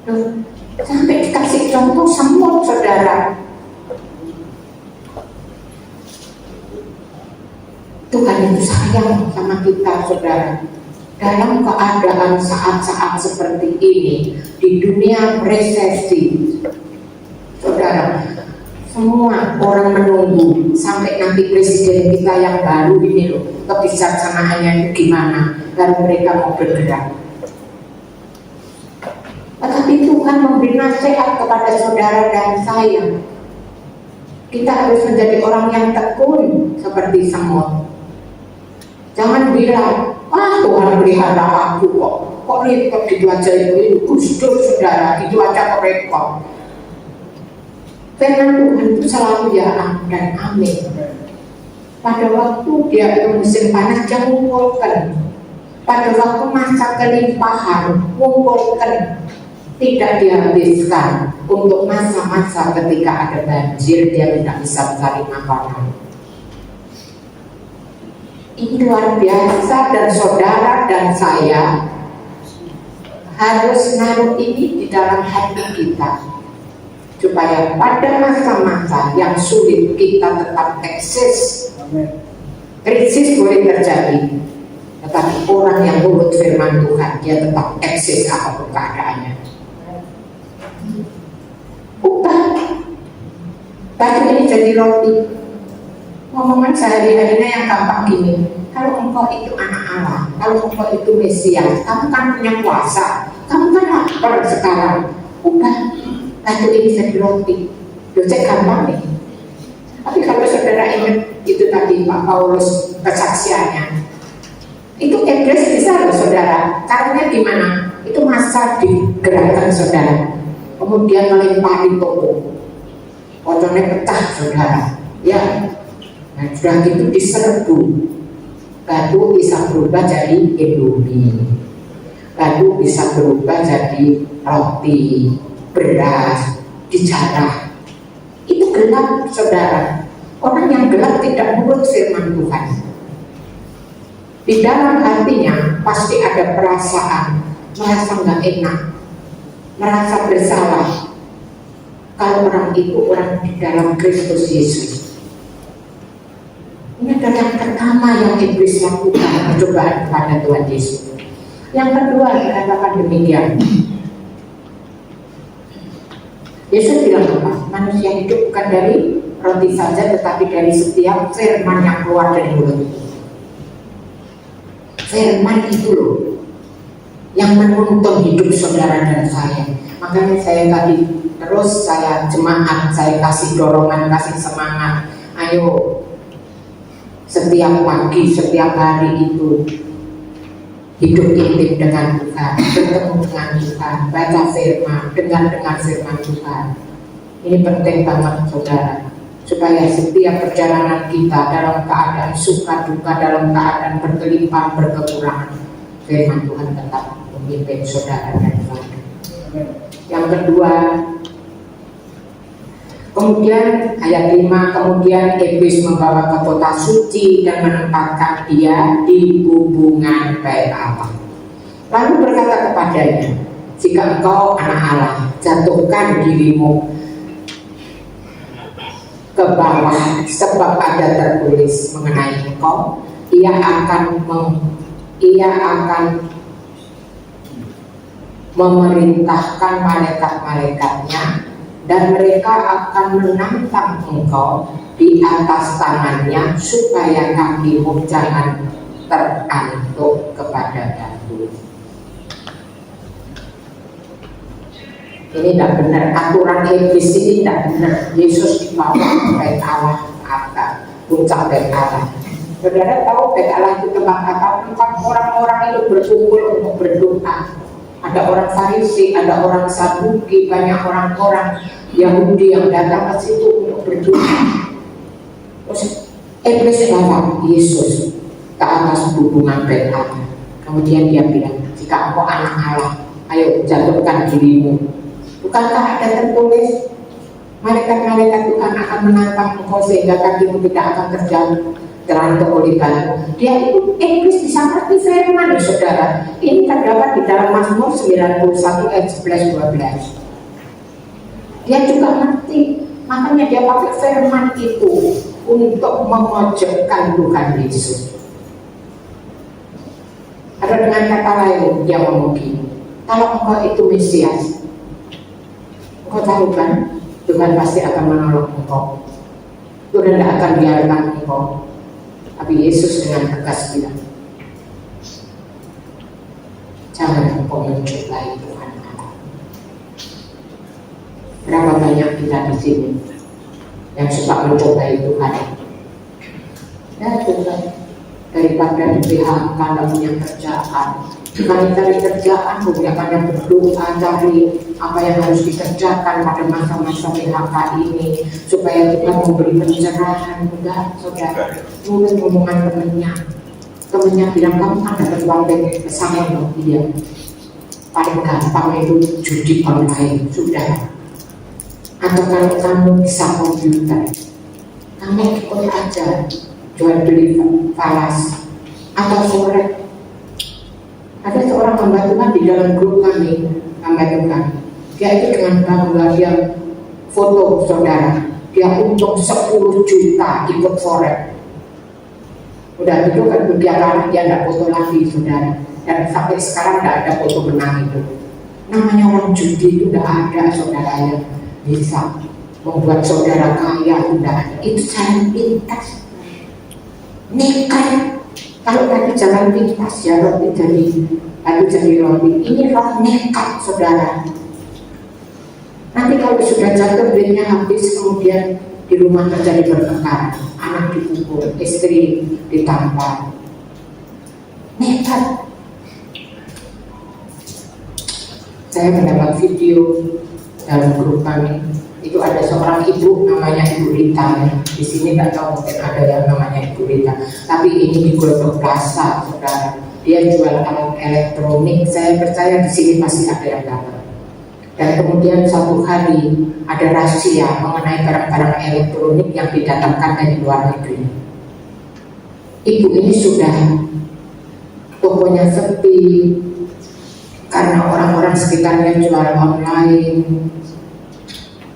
Speaker 2: Loh, sampai dikasih contoh semut, saudara. Tuhan itu sayang sama kita, saudara. Dalam keadaan saat-saat seperti ini, di dunia resesi, saudara, semua orang menunggu sampai nanti presiden kita yang baru ini loh, kebijaksanaannya itu gimana, lalu mereka mau bergerak. Tetapi Tuhan memberi nasihat kepada saudara dan saya. Kita harus menjadi orang yang tekun seperti semut. Jangan bilang, Tuhan pelihara aku kok repot gitu aja itu gusdur, saudara, gitu aja kok repot. Firman Tuhan itu selalu ya dan amin. Pada waktu dia musim panas, dia mengumpulkan. Pada waktu masa kelimpahan, mengumpulkan. Tidak dihabiskan. Untuk masa-masa ketika ada banjir, dia tidak bisa mencari makanan. Ini luar biasa, dan saudara dan saya harus naruh ini di dalam hati kita, supaya pada masa-masa yang sulit kita tetap eksis. Krisis boleh terjadi, tetapi orang yang nurut firman Tuhan, dia tetap eksis apapun keadaannya. Baju ini jadi roti. Ngomongan sehari-harinya yang gampang gini, kalau engkau itu anak Allah, kalau engkau itu Mesias, kamu kan punya kuasa, kamu kan lapar sekarang. Baju ini jadi roti. Cek gampang nih. Tapi kalau saudara ingat itu tadi Pak Paulus kesaksiannya, itu iblis bisa loh saudara. Caranya gimana? Itu masa digerakkan saudara, kemudian melempari toko, kotornya pecah saudara. Ya, nah sudah gitu diserbu. Batu bisa berubah jadi indomie, batu bisa berubah jadi roti, beras, dijarah. Itu gelap saudara. Orang yang gelap tidak nurut firman Tuhan. Di dalam hatinya pasti ada perasaan merasa nggak enak, merasa bersalah. Kalau orang itu orang di dalam Kristus Yesus. Ini adalah yang pertama yang iblis lakukan, percobaan kepada Tuhan Yesus. Yang kedua dikatakan demikian. Yesus bilang apa? Manusia hidup bukan dari roti saja, tetapi dari setiap firman yang keluar dari mulut. Firman itu loh yang menuntun hidup saudara dan saya. Makanya saya tadi terus saya jemaat, saya kasih dorongan, kasih semangat. Ayo setiap pagi, setiap hari itu hidup intim dengan Tuhan, bertemu dengan Tuhan, baca firman, dengar firman Tuhan. Ini penting banget saudara, supaya setiap perjalanan kita dalam keadaan suka duka, dalam keadaan berkelimpahan, berkekurangan, firman Tuhan tetap memimpin saudara dan saya. Yang kedua, kemudian ayat 5, kemudian iblis membawa ke kota suci dan menempatkan dia di hubungan bait Allah. Lalu berkata kepadanya, jika engkau anak Allah, jatuhkan dirimu ke bawah, sebab ada tertulis mengenai engkau, ia akan memerintahkan malaikat-malaikatnya, dan mereka akan menantang engkau di atas tangannya, supaya kakimu jangan terantuk kepada batu. Ini tidak benar, aturan iblis ini tidak benar. Yesus dibawa ke bait Allah, puncak bait Allah. Saudara tahu bait Allah itu tempat apa? Tempat orang-orang itu berkumpul untuk berdoa. Ada orang Farisi, ada orang Saduki, banyak orang-orang Yahudi yang datang ke situ untuk berdoa. Terus iblis bawa Yesus ke atas hubungan bait Allah. Kemudian dia bilang, jika engkau anak Allah, ayo jatuhkan dirimu. Bukankah ada tertulis malaikat-malaikat Tuhan akan menantang engkau sehingga kakimu tidak akan terantuk oleh batu. Dia itu iblis bisa mengerti firman, saudara. Ini terdapat di dalam Mazmur 91 ayat 11-12. Dia juga mengerti, makanya dia pakai firman itu untuk memojokkan Tuhan Yesus. Atau dengan kata lain, dia ngomong gini, kalau engkau itu Mesias, engkau tahu kan, Tuhan pasti akan menolong engkau. Tuhan tidak akan biarkan engkau. Tapi Yesus dengan tegas bilang, jangan engkau mencobai Tuhan Allah. Berapa banyak kita di sini yang suka mencobai Tuhan? Ya Tuhan, daripada di PHK tidak punya kerjaan, kami cari kerjaan, bukan hanya berdoa cari apa yang harus dikerjakan pada masa-masa PHK ini supaya Tuhan memberi pencerahan. Enggak, saudara, mulai ngomongan temennya bilang, kamu kan dapat uang bersama loh. Iya, paling gampang itu judi online, sudah. Atau kalau kamu bisa komputer, kamu ikut aja jual beli falas atau forex. Ada seorang hamba Tuhan di dalam grup kami, hamba Tuhan. Dia itu dengan bangga dia foto, saudara. Dia untung 10 juta ikut forex. Udah itu kan dia kalah, dia tidak foto lagi, saudara. Dan sampai sekarang tidak ada foto menang itu. Namanya orang judi itu tidak ada, saudara, yang bisa membuat saudara kaya, tidak ada. Itu jalan pintas. Nekat. Kalau tadi jalan pintas ya roti jadi roti. Ini roh nekat, saudara. Nanti kalau sudah jatuh duitnya habis, kemudian di rumah terjadi pertengkaran, anak dipukul, istri ditampar. Nekat. Saya mendapat video dalam grup kami. Itu ada seorang ibu namanya Ibu Rita. Di sini tidak tahu mungkin ada yang namanya Ibu Rita. Tapi ini di Glodok Plaza, saudara. Dia jual alat elektronik. Saya percaya di sini pasti ada yang dapat. Dan kemudian suatu hari ada rahasia mengenai barang-barang elektronik yang didatangkan dari luar negeri. Ibu ini sudah tokonya sepi karena orang-orang sekitarnya jual online.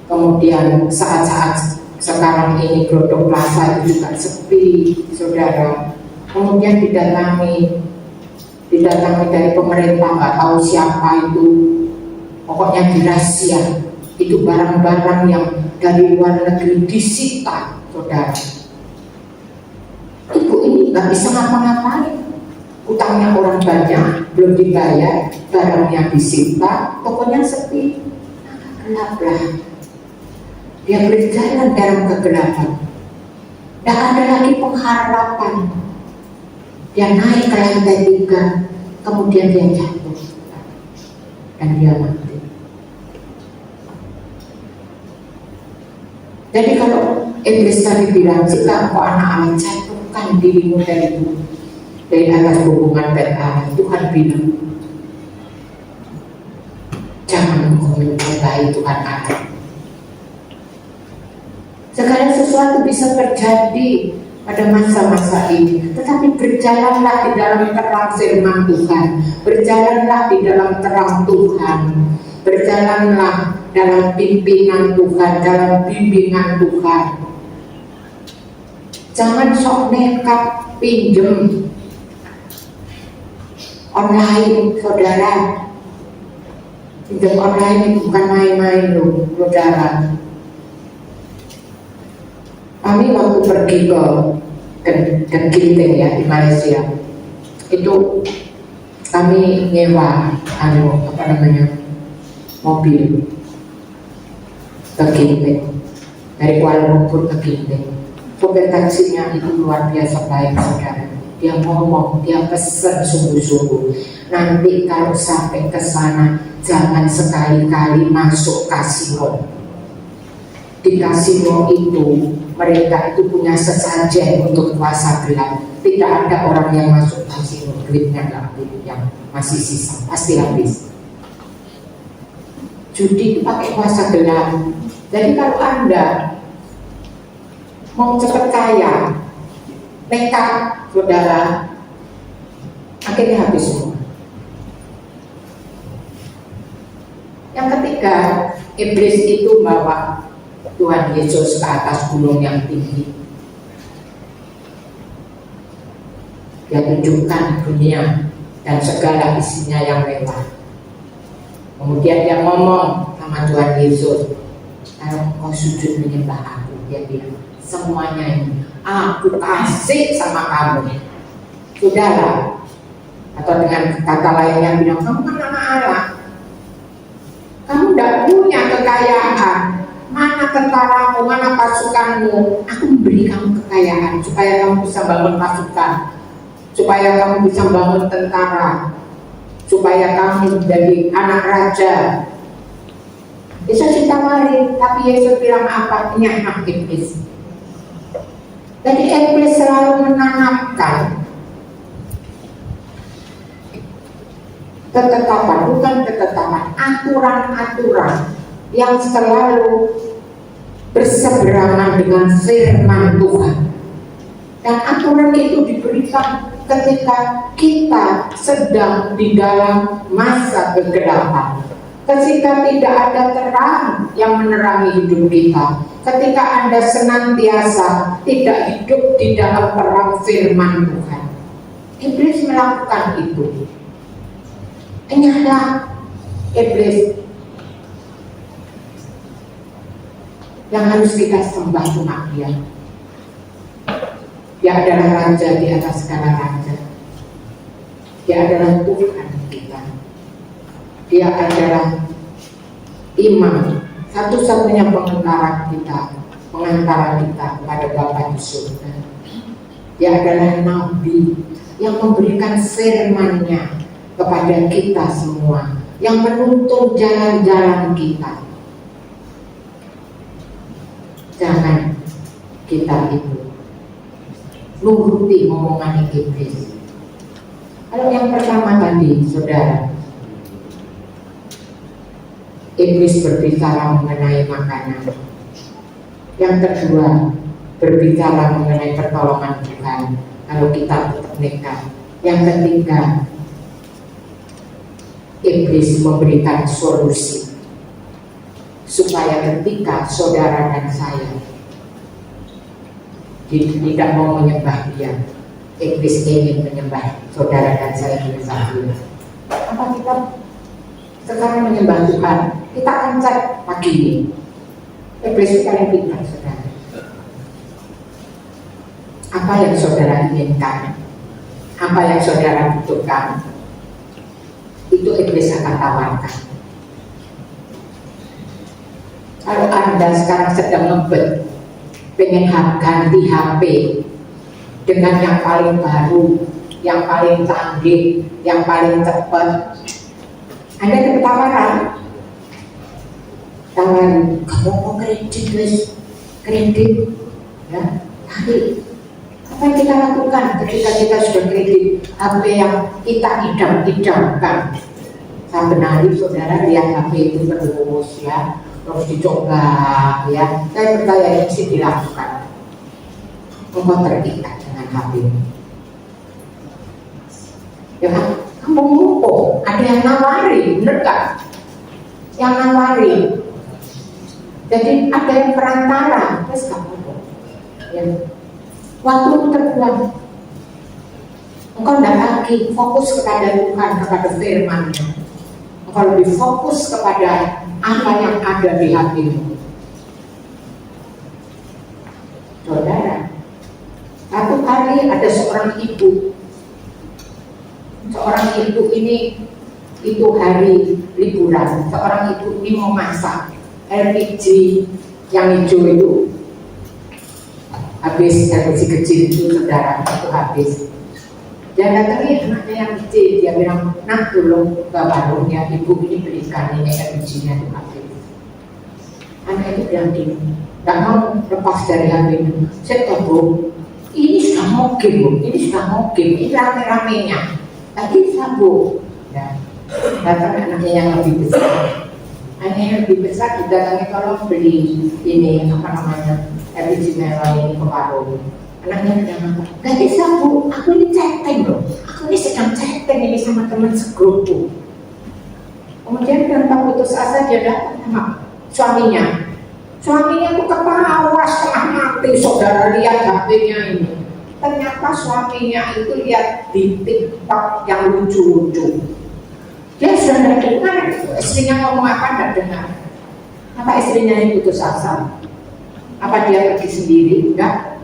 Speaker 2: Kemudian saat-saat sekarang ini Glodok Plaza itu juga sepi, saudara. Kemudian didatangi dari pemerintah, nggak tahu siapa itu. Pokoknya dirahsia. Itu barang-barang yang dari luar negeri disita, saudara. Ibu ini nggak bisa ngapa-ngapain. Utangnya orang banyak, belum dibayar, barangnya disita, pokoknya sepi. Gelap-gelap. Dia berjalan dalam kegelapan. Tidak ada lagi pengharapan. Dia naik ke lantai 3, kemudian dia jatuh dan dia mati. Jadi kalau iblis tadi bilang, jika engkau anak Allah, jatuhkan dirimu dari atas hubungan bait Allah, Tuhan bilang, jangan engkau mencobai Tuhan Allah. Segala sesuatu bisa terjadi pada masa-masa ini, tetapi berjalanlah di dalam terang firman Tuhan, berjalanlah di dalam terang Tuhan, berjalanlah dalam pimpinan Tuhan, dalam bimbingan Tuhan. Jangan sok nekat pinjem online, saudara. Pinjam online itu bukan main-main loh, saudara. Kami waktu pergi ke Ginting ya di Malaysia, itu kami nyewa mobil ke Ginting, dari Kuala Lumpur ke Ginting. Sopir taksinya itu luar biasa baik, saudara. Dia ngomong, dia pesen sungguh-sungguh, nanti kalau sampai ke sana jangan sekali-kali masuk kasino. Di kasino itu mereka itu punya sesajen untuk kuasa gelap. Tidak ada orang yang masuk kasino duitnya nggak habis, yang masih sisa pasti habis. Judi itu pakai kuasa gelap. Jadi kalau Anda mau cepat kaya, nekat, saudara, akhirnya habis semua. Yang ketiga, iblis itu bawa Tuhan Yesus ke atas gunung yang tinggi. Dia tunjukkan dunia dan segala isinya yang mewah. Kemudian dia ngomong sama Tuhan Yesus, kalau kau sujud menyembah aku, dia bilang, semuanya ini aku kasih sama kamu, saudara. Atau dengan kata lainnya bilang, kamu kan anak Allah, kamu tidak punya kekayaan. Mana tentaramu, mana pasukanmu? Aku memberi kamu kekayaan supaya kamu bisa bangun pasukan, supaya kamu bisa bangun tentara, supaya kamu menjadi anak raja. Yesus ditawari, tapi Yesus bilang apa? Ini anak iblis. Jadi iblis selalu menanamkan ketetapan, bukan ketetapan, aturan-aturan yang selalu berseberangan dengan firman Tuhan. Dan aturan itu diberikan ketika kita sedang di dalam masa kegelapan, ketika tidak ada terang yang menerangi hidup kita, ketika Anda senantiasa tidak hidup di dalam terang firman Tuhan. Iblis melakukan itu. Ingatlah, iblis yang harus kita sembah cuma Dia. Dia adalah raja di atas segala raja. Dia adalah Tuhan kita. Dia adalah imam, satu-satunya pengantara kita kepada Bapa di surga. Dia adalah nabi yang memberikan firman-Nya kepada kita semua, yang menuntun jalan-jalan kita. Jangan kita itu nuruti omongan iblis. Kalau yang pertama tadi, saudara, iblis berbicara mengenai makanan. Yang kedua, berbicara mengenai pertolongan Tuhan kalau kita tetap nekat. Yang ketiga, iblis memberikan solusi supaya ketika saudara dan saya tidak mau menyembah Dia, iblis ingin menyembah saudara dan saya menyembah Dia. Apa kita sekarang menyembah Tuhan? Kita akan cek pagi ini. Iblis itu paling pintar, saudara. Apa yang saudara inginkan, apa yang saudara butuhkan, itu iblis akan tawarkan. Kalau Anda sekarang sedang ngebet, pengen ganti HP dengan yang paling baru, yang paling canggih, yang paling cepat, Anda dapat tawaran. Tawaran, kamu mau kredit, ya. Tapi apa yang kita lakukan ketika kita sudah kredit HP yang kita idam-idamkan? Sampai hari saudara lihat HP itu terus, ya. Terus dicoba, ya. Saya percaya ini sih dilakukan. Engkau terikat dengan HP. Ya, kamu mumpung ada yang nawari, bener gak? Yang nawari. Jadi ada yang perantara, terus kamu, ya. waktu terbuang. Engkau tidak lagi fokus kepada Tuhan, kepada firman-Nya. Engkau lebih fokus kepada apa yang ada di hatimu. Saudara, satu hari ada seorang ibu. Seorang ibu ini itu hari liburan. Seorang ibu ini mau masak LPG yang hijau itu. Habis LPG kecil itu, saudara, itu habis. Dia datangi anaknya yang kecil, dia bilang, nak tolong ke warung ya, ibu ini belikan ini LPG-nya itu habis. Anak itu bilang gini, gak mau lepas dari HP-nya. Saya tahu, ini sudah mau game, Bu. Ini sudah mau game, ini rame-ramenya. Tadi sabu, ya. Datang anaknya yang lebih besar. Anaknya yang lebih besar didatangi, tolong beli ini apa namanya LPG merah ini ke warung. Anaknya bilang, gak bisa Bu, aku ini chatting loh. Aku ini sedang chatting ini sama teman segrupku. Kemudian tanpa putus asa dia datang sama suaminya. Suaminya itu ketawa setengah mati, saudara, lihat HP-nya ini. Ternyata suaminya itu lihat di TikTok yang lucu-lucu. Dia sudah tidak dengar, istrinya ngomong apa tidak dengar. Apa istrinya yang putus asa? Apa dia pergi sendiri? Enggak.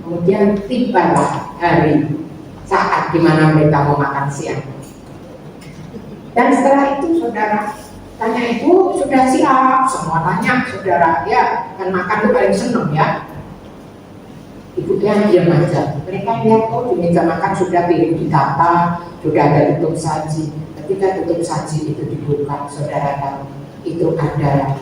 Speaker 2: Kemudian tibalah hari saat di mana mereka mau makan siang. Dan setelah itu saudara tanya, ibu sudah siap? Semua tanya, saudara, ya kan makan itu paling seneng ya. Ibu yang diam aja. Mereka lihat, oh di meja makan sudah piring ditata, sudah ada tutup saji. Ketika tutup saji itu dibuka, saudara tahu itu ada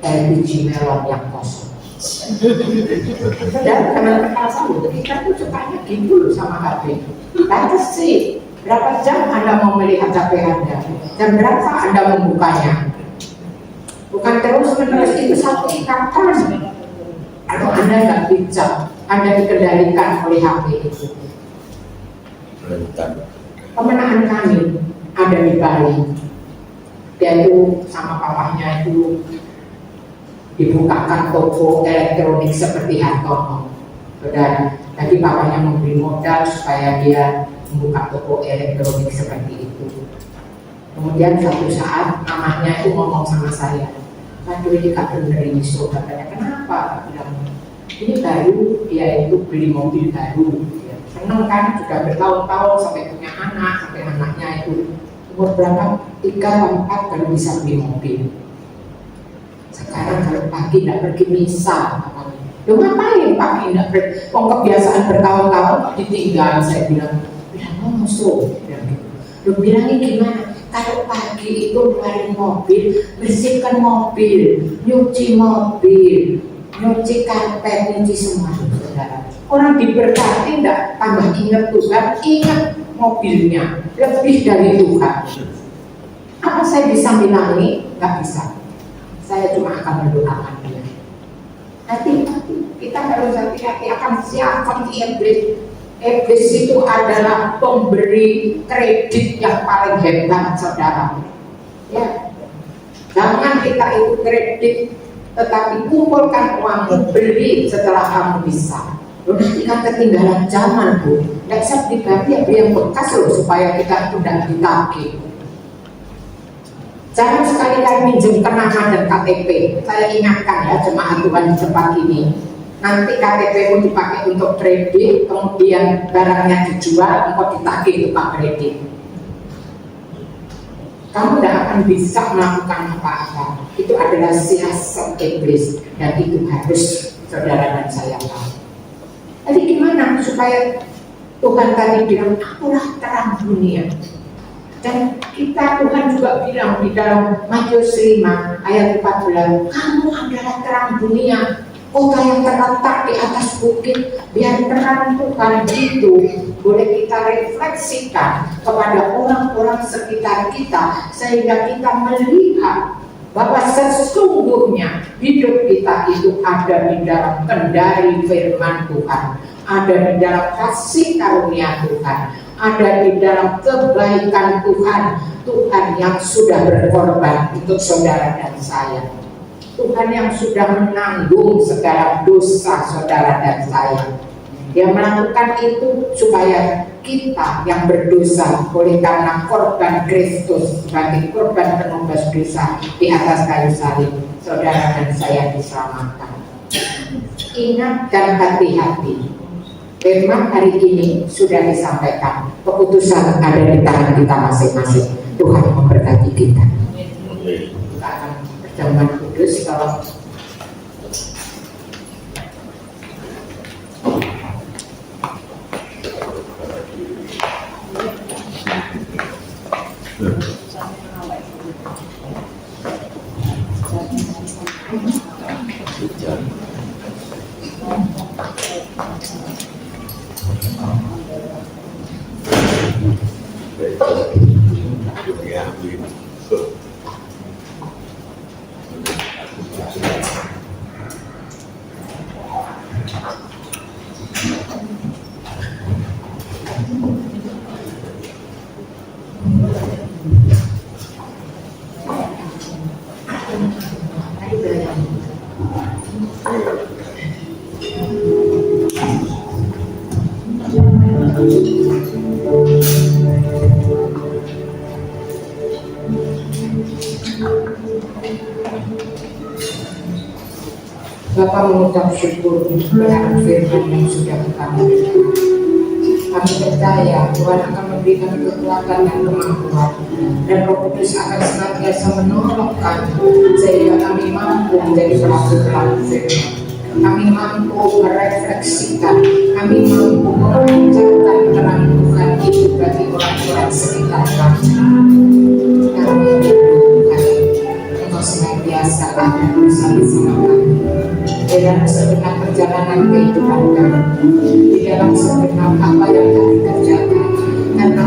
Speaker 2: LPG melon yang kosong. Saudara jangan terasa loh, kita tuh sukanya gitu loh sama HP. Lantas sih, berapa jam Anda mau melihat HP Anda? Dan berapa Anda membukanya? Bukan terus-menerus, itu satu ikatan. Kalau Anda nggak bijak, Anda dikendalikan oleh HP itu. Pemenahan kami ada di Bali. Dia itu sama papahnya itu dibukakan toko elektronik seperti Hartono. Saudara, jadi papahnya memberi modal supaya dia membuka toko elektronik seperti itu. Kemudian suatu saat mamahnya itu ngomong sama saya, aduh ini gak bener ini so, katanya, kenapa? Bilang, ini baru, dia itu beli mobil baru. Seneng kan, sudah bertahun-tahun sampai punya anak, sampai anaknya itu umur berapa? 3 atau 4 baru bisa beli mobil. Sekarang kalau pagi tidak pergi misa, lo ngapain pagi tidak pergi? Kebiasaan bertahun-tahun kok ditinggal. Saya bilang musuh. Lo bilangnya gimana? Kalau pagi itu keluarin mobil, bersihkan mobil, nyuci mobil, nyuci karpet, nyuci semua, saudara. Orang diberkati tidak tambah ingat Tuhan, ingat mobilnya lebih dari Tuhan. Apa saya bisa bilangi? Gak bisa. Saya cuma akan mendoakan dia. Hati-hati, kita harus hati-hati akan siapa iblis. Iblis itu adalah pemberi kredit yang paling hebat, saudara. Ya, jangan kita itu kredit, tetapi kumpulkan uangmu, beli setelah kamu bisa. Lalu kita ketinggalan zaman, Bu. Nggak bisa dibagi ya yang bekas loh supaya kita tidak ditagih. Jangan sekali-kali minjem kenangan dan KTP. Saya ingatkan ya jemaat Tuhan di tempat ini. Nanti KTP-mu dipakai untuk kredit, kemudian barangnya dijual, engkau ditagih tukang kredit. Kamu tidak akan bisa melakukan apa-apa. Itu adalah siasat iblis dan itu harus saudara dan saya tahu. Jadi gimana supaya Tuhan tadi bilang, akulah terang dunia. Dan kita Tuhan juga bilang di dalam Matius 5 ayat 14, kamu adalah terang dunia, kota yang terletak di atas bukit. Biar terang Tuhan itu boleh kita refleksikan kepada orang-orang sekitar kita, sehingga kita melihat bahwa sesungguhnya hidup kita itu ada di dalam kendali firman Tuhan, ada di dalam kasih karunia Tuhan, ada di dalam kebaikan Tuhan, Tuhan yang sudah berkorban untuk saudara dan saya. Tuhan yang sudah menanggung segala dosa saudara dan saya. Dia melakukan itu supaya kita yang berdosa oleh karena korban Kristus sebagai korban penebus dosa di atas kayu salib, saudara dan saya diselamatkan. Ingat dan hati-hati. Firman hari ini sudah disampaikan. Keputusan ada di tangan kita masing-masing. Tuhan memberkati kita. Kita akan perjamuan kudus kalau Bapak mengucap syukur dengan firman yang sudah kami dengar. Kami percaya Tuhan akan memberikan kekuatan dan kemampuan, dan Roh Kudus akan senantiasa menolong kami sehingga kami mampu menjadi pelaku-pelaku firman. Kami mampu merefleksikan, kami mampu memancarkan terang Tuhan itu bagi orang-orang sekitar kami. Kami Tuhan, Engkau senantiasa ada bersama-sama kami di dalam segenap perjalanan kehidupan kami, di dalam segenap apa yang kami kerjakan, karena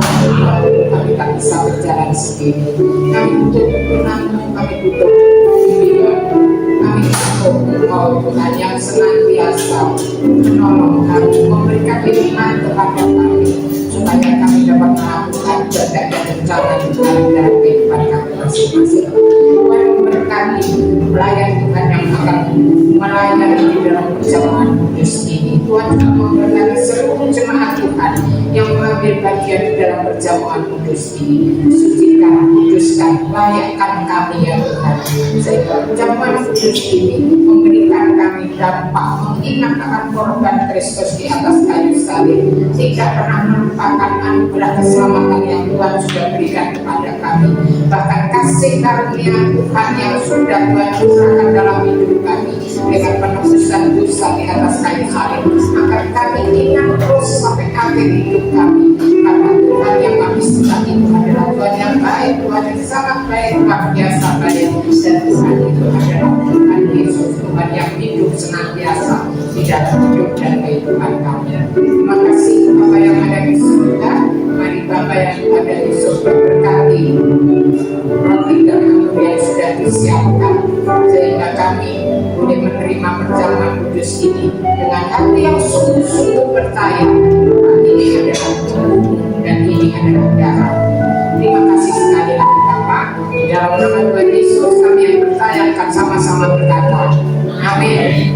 Speaker 2: kami tak bisa berjalan sendiri. Kami butuh tuntunanmu, kami butuh bimbingan, kami butuh Engkau Tuhan yang senantiasa menolong kami, memberikan iman kepada kami, supaya kami dapat melakukan berbagai rencana Tuhan dalam kehidupan kami masing-masing. Tuhan memberkati pelayan Tuhan yang akan melayani di dalam perjamuan kudus ini. Tuhan juga memberkati seluruh jemaat Tuhan yang mengambil bagian di dalam perjamuan kudus ini. Sucikan, kuduskan, layakkan kami ya Tuhan, sehingga perjamuan kudus ini memberikan kami dampak mengingat akan korban Kristus di atas kayu salib, tidak pernah melupakan anugerah keselamatan yang Tuhan sudah berikan kepada kami, bahkan kasih karunia Tuhan yang sudah Tuhan curahkan dalam hidup kami dengan penebusan dosa di atas kayu salib, akan kami ingat terus sampai akhir hidup kami, karena Tuhan yang kami sembah itu adalah Tuhan yang baik, Tuhan yang sangat baik, luar biasa baik, dan Tuhan itu adalah Tuhan Yesus, Tuhan yang hidup senantiasa di dalam hidup dan kehidupan kami. Terima kasih Bapa yang ada di surga. Mari Bapa yang ada di surga berkati roti dan anggur yang sudah disiapkan, sehingga kami boleh menerima perjamuan kudus ini dengan hati yang sungguh-sungguh percaya bahwa ini adalah tubuh dan ini adalah darah. Terima kasih sekali lagi Bapak. Di dalam nama Tuhan Yesus kami yang percaya akan sama-sama berkata, amin.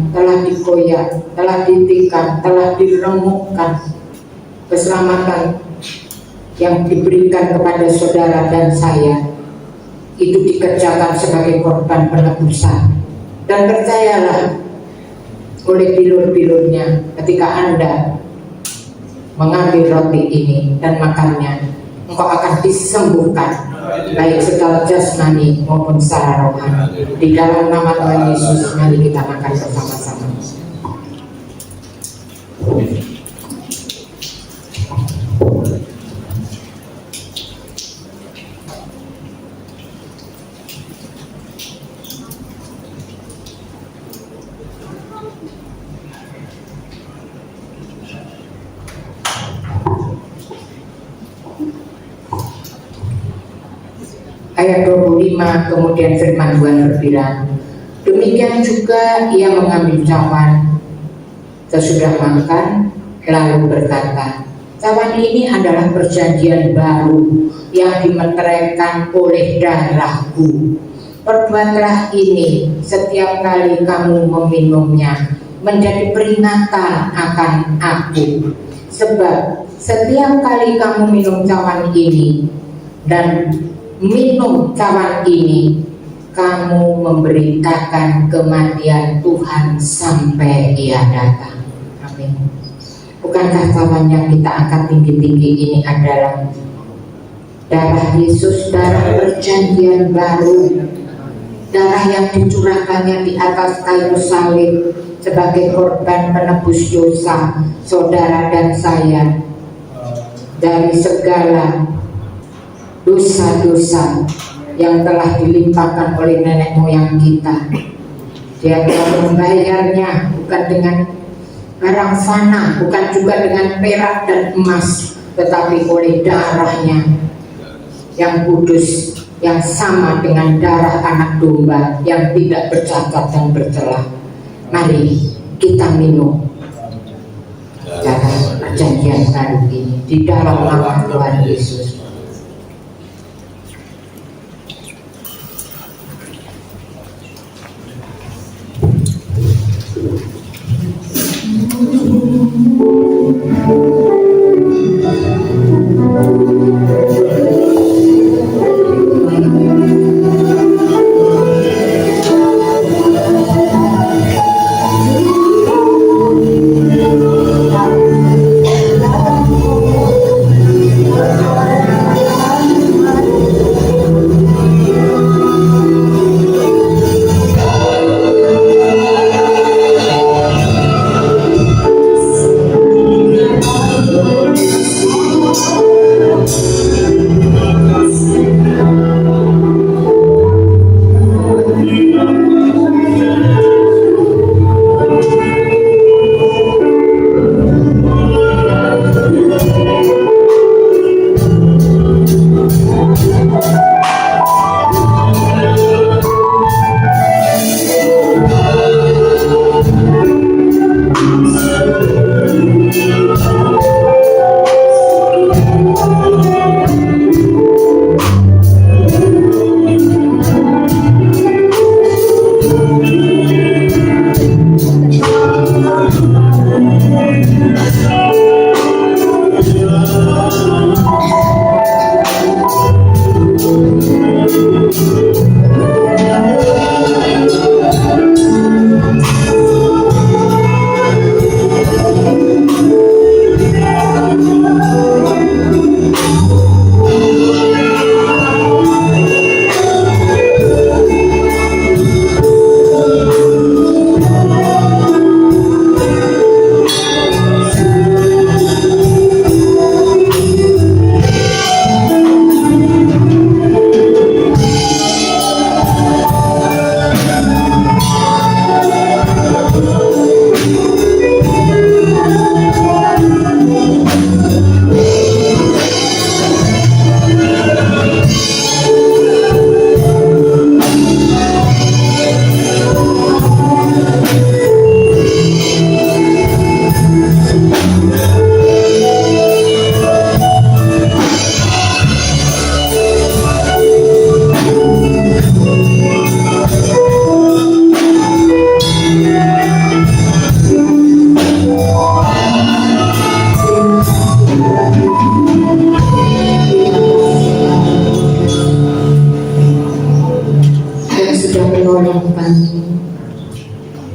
Speaker 2: Telah dikoyak, telah ditikam, telah diremukkan. Keselamatan yang diberikan kepada saudara dan saya itu dikerjakan sebagai korban penebusan. Dan percayalah, oleh bilur-bilurnya ketika Anda mengambil roti ini dan makannya, engkau akan disembuhkan baik secara jasmani maupun secara rohani. Di dalam nama Tuhan Yesus, mari kita makan bersama-sama. ayat 25, kemudian firman Tuhan berbilang, demikian juga ia mengambil cawan sesudah makan, lalu berkata, cawan ini adalah perjanjian baru yang dimeteraikan oleh darahku. Perbuatlah ini setiap kali kamu meminumnya, menjadi peringatan akan aku. Sebab setiap kali kamu minum cawan ini dan minum cawan ini, kamu memberitakan kematian Tuhan sampai Ia datang. Amin. Bukankah cawan yang kita angkat tinggi-tinggi ini adalah darah Yesus, darah perjanjian baru, darah yang dicurahkannya di atas kayu salib sebagai korban penebus dosa saudara dan saya dari segala dosa-dosa yang telah dilimpahkan oleh nenek moyang kita. Dia telah membayarnya bukan dengan barang fana, bukan juga dengan perak dan emas, tetapi oleh darahnya yang kudus, yang sama dengan darah anak domba yang tidak bercacat dan bercelah. Mari kita minum darah perjanjian baru ini di dalam nama Tuhan Yesus.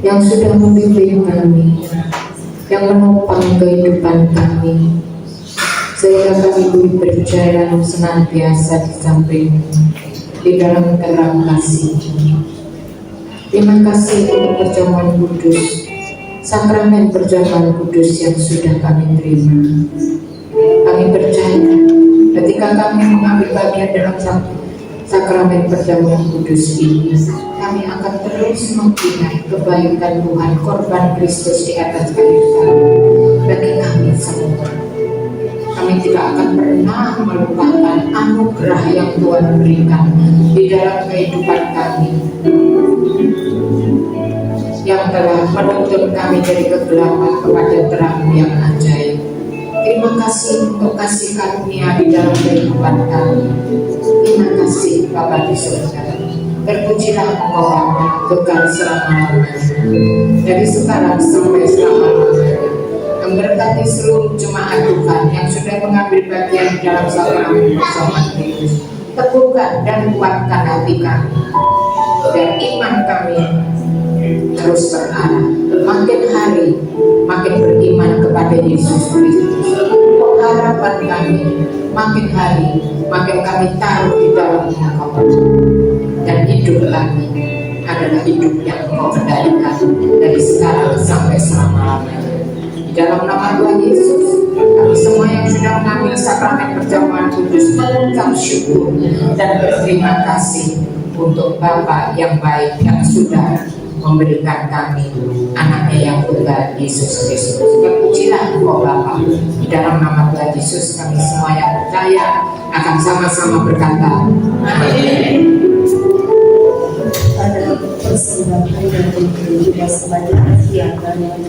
Speaker 2: Yang sudah membimbing kami, yang menopang kehidupan kami, sehingga kami boleh berjalan senantiasa di samping-Mu di dalam terang kasih. Terima kasih untuk perjamuan kudus, sakramen perjamuan kudus yang sudah kami terima. Kami percaya ketika kami mengambil bagian dalam sakramen perjamuan kudus ini, kami akan terus mengingat kebaikan Tuhan, korban Kristus di atas kayu salib bagi kami semua. kami tidak akan pernah melupakan anugerah yang Tuhan berikan di dalam kehidupan kami, yang telah menuntun kami dari kegelapan kepada terang yang ajaib. Terima kasih untuk kasih karunia di dalam kehidupan kami. Terima kasih Bapa di surga. Terpujilah Engkau Bapa, kekal selama-lamanya, dari sekarang sampai selama-lamanya. Memberkati seluruh jemaat Tuhan yang sudah mengambil bagian di dalam sakramen perjamuan Kristus. Teguhkan dan kuatkan hati kami, dan iman kami terus berarah makin hari makin beriman kepada Yesus Kristus. Harapan kami makin hari makin kami taruh di dalam Engkau, dan hidup kami adalah hidup yang Engkau kendalikan dari sekarang sampai selama-lamanya. Di dalam nama Tuhan Yesus, kami semua yang sudah mengambil sakramen perjamuan kudus mengucap syukur dan berterima kasih untuk Bapa yang baik yang sudah memberikan kami anaknya yang tunggal, Yesus Kristus. Terpujilah Engkau Bapa. Di dalam nama Tuhan Yesus, kami semua yang percaya akan sama-sama berkata amin.
Speaker 1: Pada persembahan dan juga sebanyak siapkan yang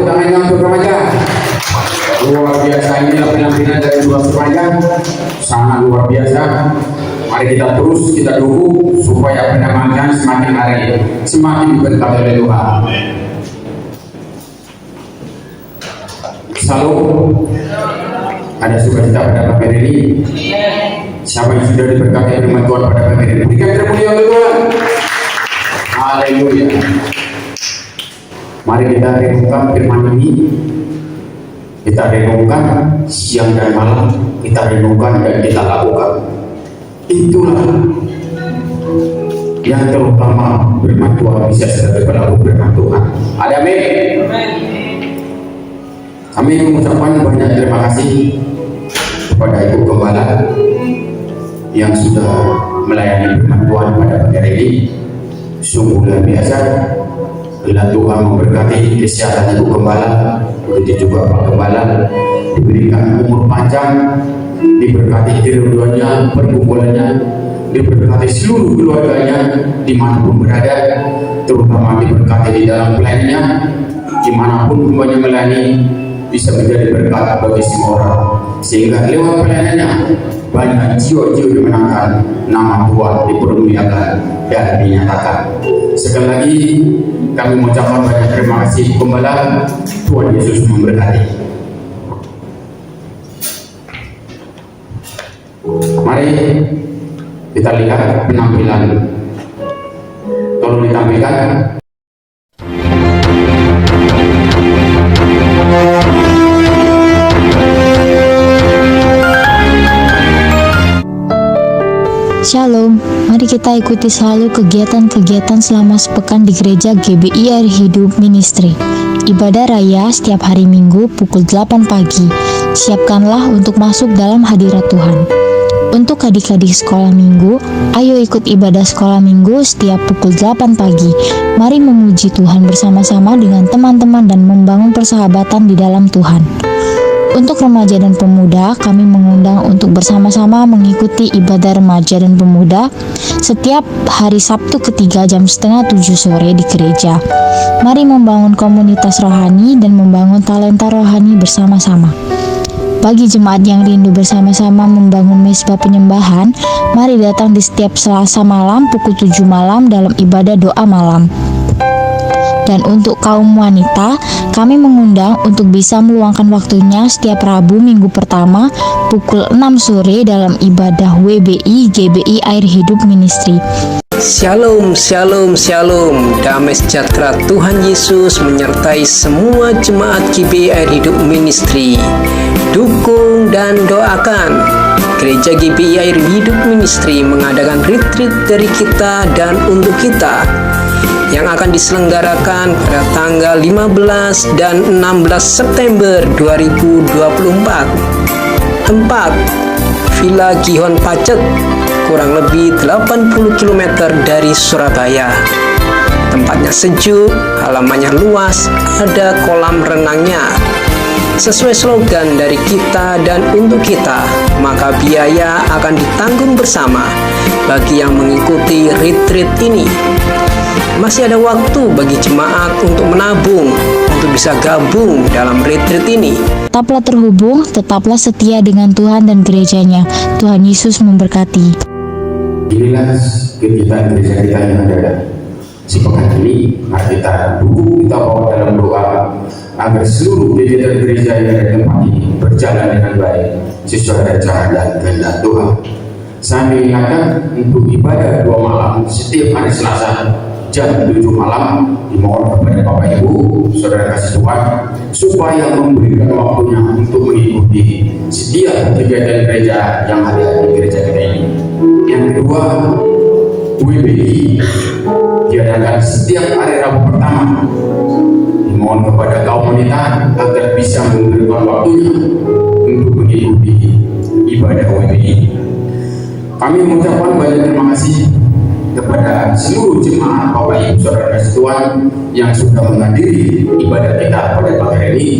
Speaker 3: tepuk tangannya untuk remaja. Luar biasa, inilah penampilan dari dua remaja, sangat luar biasa. Mari kita terus kita dukung supaya penampilan semakin hari semakin diberkati oleh Tuhan. Salam. Ada sukacita pada pagi ini. Siapa yang sudah diberkati firman Tuhan pada pagi ini? Berikan terpuji untuk Tuhan. Haleluya. Mari kita renungkan firman ini. Kita renungkan siang dan malam. Kita renungkan dan kita lakukan. Itulah yang terutama firman Tuhan bisa sebagai pelaku firman Tuhan. Ada amin. Kami mengucapkan banyak terima kasih kepada Ibu Gembala yang sudah melayani firman Tuhan pada pagi hari ini. Sungguh luar biasa. Bila Tuhan memberkati kesehatan Ibu Gembala, begitu juga Pak Gembala, diberikan umur panjang, diberkati kehidupannya, pergumulannya, diberkati seluruh keluarganya dimanapun berada, terutama diberkati di dalam pelayanannya, dimanapun semuanya melayani, bisa menjadi berkat bagi semua orang, sehingga lewat pelayanannya banyak jiwa-jiwa dimenangkan, nama Tuhan dipermuliakan dan dinyatakan. Sekali lagi kami mengucapkan banyak terima kasih Gembala. Tuhan Yesus memberkati. Mari kita lihat penampilan. Tolong ditampilkan.
Speaker 4: Shalom, mari kita ikuti selalu kegiatan-kegiatan selama sepekan di gereja GBI Air Hidup Ministry. Ibadah raya setiap hari Minggu pukul 8 pagi. Siapkanlah untuk masuk dalam hadirat Tuhan. Untuk adik-adik sekolah minggu, ayo ikut ibadah sekolah minggu setiap pukul 8 pagi. Mari memuji Tuhan bersama-sama dengan teman-teman dan membangun persahabatan di dalam Tuhan. Untuk remaja dan pemuda, kami mengundang untuk bersama-sama mengikuti ibadah remaja dan pemuda setiap hari Sabtu ketiga jam 6:30 sore di gereja. Mari membangun komunitas rohani dan membangun talenta rohani bersama-sama. Bagi jemaat yang rindu bersama-sama membangun mezbah penyembahan, mari datang di setiap Selasa malam pukul 7 malam dalam ibadah doa malam. Dan untuk kaum wanita, kami mengundang untuk bisa meluangkan waktunya setiap Rabu minggu pertama pukul 6 sore dalam ibadah WBI GBI Air Hidup Ministry.
Speaker 5: Shalom, shalom, shalom. Damai sejahtera Tuhan Yesus menyertai semua jemaat GBI Air Hidup Ministry. Dukung dan doakan. Gereja GBI Air Hidup Ministry mengadakan retreat dari kita dan untuk kita yang akan diselenggarakan pada tanggal 15 dan 16 September 2024. Tempat Villa Gihon Pacet, kurang lebih 80 km dari Surabaya. Tempatnya sejuk, halamannya luas, ada kolam renangnya. Sesuai slogan dari kita dan untuk kita, maka biaya akan ditanggung bersama bagi yang mengikuti retreat ini. Masih ada waktu bagi jemaat untuk menabung, untuk bisa gabung dalam retreat ini.
Speaker 4: Tetaplah terhubung, tetaplah setia dengan Tuhan dan gerejanya. Tuhan Yesus memberkati.
Speaker 3: Inilah kegiatan gereja kita yang ada sepekan ini. Mari kita dukung, kita bawa dalam doa agar seluruh kegiatan gereja yang ada di tempat ini berjalan dengan baik sesuai rencana dan kehendak Tuhan. Saya mengingatkan untuk ibadah 2 malam setiap hari Selasa jam 7 malam, dimohon kepada Bapak Ibu, Saudara kasih Tuhan, supaya memberikan waktunya untuk mengikuti setiap kegiatan gereja yang ada di gereja kita ini. Yang kedua, WBI diadakan setiap hari Rabu pertama. Dimohon kepada kaum wanita agar bisa memberikan waktunya untuk mengikuti ibadah WBI. Kami mengucapkan banyak terima kasih kepada seluruh jemaat Bapak Ibu Saudara kasih Tuhan yang sudah menghadiri ibadah kita pada pagi hari ini.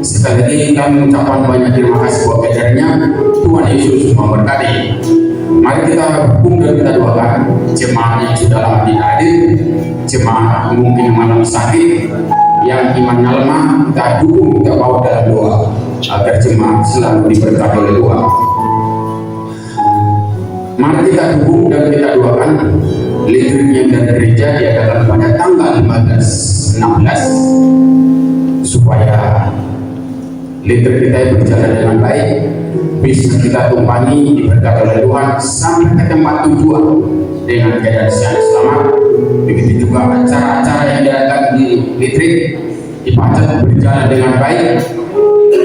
Speaker 3: Sekali lagi kami mengucapkan banyak terima kasih buat kadernya. Tuhan Yesus memberkati. Mari kita hukum dan kita doakan jemaat yang sudah lama tidak hadir, jemaat mungkin yang malam sakit, yang imannya lemah, kita dukung, kita bawa dalam doa agar jemaat selalu diberkati oleh Tuhan. Mari kita dukung dan kita doakan liturgi yang dari gereja diadakan pada tanggal 15-16 supaya liturgi kita berjalan dengan baik, bisa kita tumpangi diberkati oleh Tuhan sampai ke tempat tujuan dengan keadaan sehat selamat. Begitu juga acara-acara yang diadakan di liturgi ibadat berjalan dengan baik,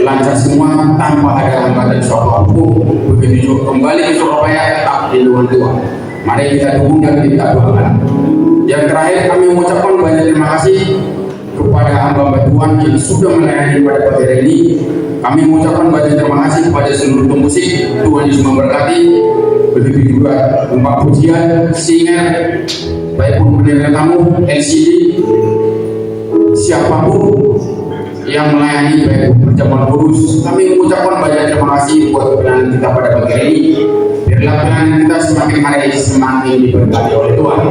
Speaker 3: lancar semua tanpa ada hambatan suatu hukum. Begitu juga kembali ke Surabaya tetap di lindungan Tuhan. Mari kita dukung dan kita doakan. Yang terakhir, kami mengucapkan banyak terima kasih kepada hamba Tuhan yang sudah melayani pada pagi hari ini. Kami mengucapkan banyak terima kasih kepada seluruh pemusik. Tuhan Yesus memberkati. Begitu juga tempat pujian, singer, baik pun pendengar tamu, LCD, siapapun yang melayani baik perjamuan kudus. Kami mengucapkan banyak terima kasih buat pelayanan kita pada pagi hari ini. Biarlah pelayanan kita semakin hari semakin diberkati oleh Tuhan.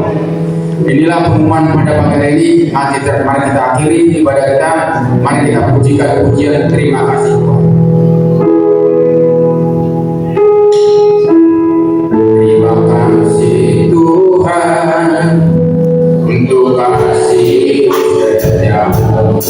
Speaker 3: Inilah pengumuman pada pagi hari ini. Mari kita akhiri ibadah kita. Mari kita pujikan pujian. Terima kasih Tuhan. Terima kasih Tuhan untuk kasih setiamu.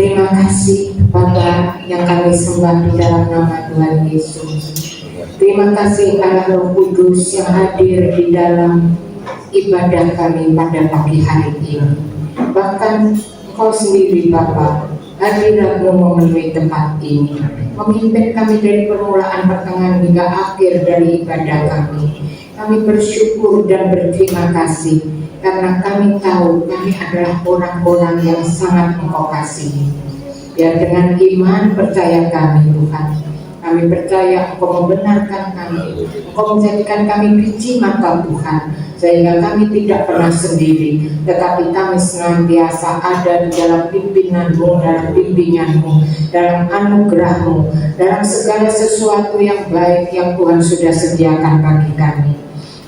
Speaker 2: Terima kasih Bapa yang kami sembah di dalam nama Tuhan Yesus. Terima kasih Allah Roh Kudus yang hadir di dalam ibadah kami pada pagi hari ini. Bahkan Engkau sendiri Bapa, hadirat-Mu memenuhi tempat ini, memimpin kami dari permulaan pertengahan hingga akhir dari ibadah kami. Kami bersyukur dan berterima kasih karena kami tahu kami adalah orang-orang yang sangat Engkau kasihi. Biar dengan iman percaya kami Tuhan, kami percaya Engkau membenarkan kami, Engkau menjadikan kami biji mata Tuhan, sehingga kami tidak pernah sendiri, tetapi kami senantiasa ada di dalam pimpinan-Mu, dalam bimbingan-Mu, dalam anugerah-Mu, dalam segala sesuatu yang baik yang Tuhan sudah sediakan bagi kami.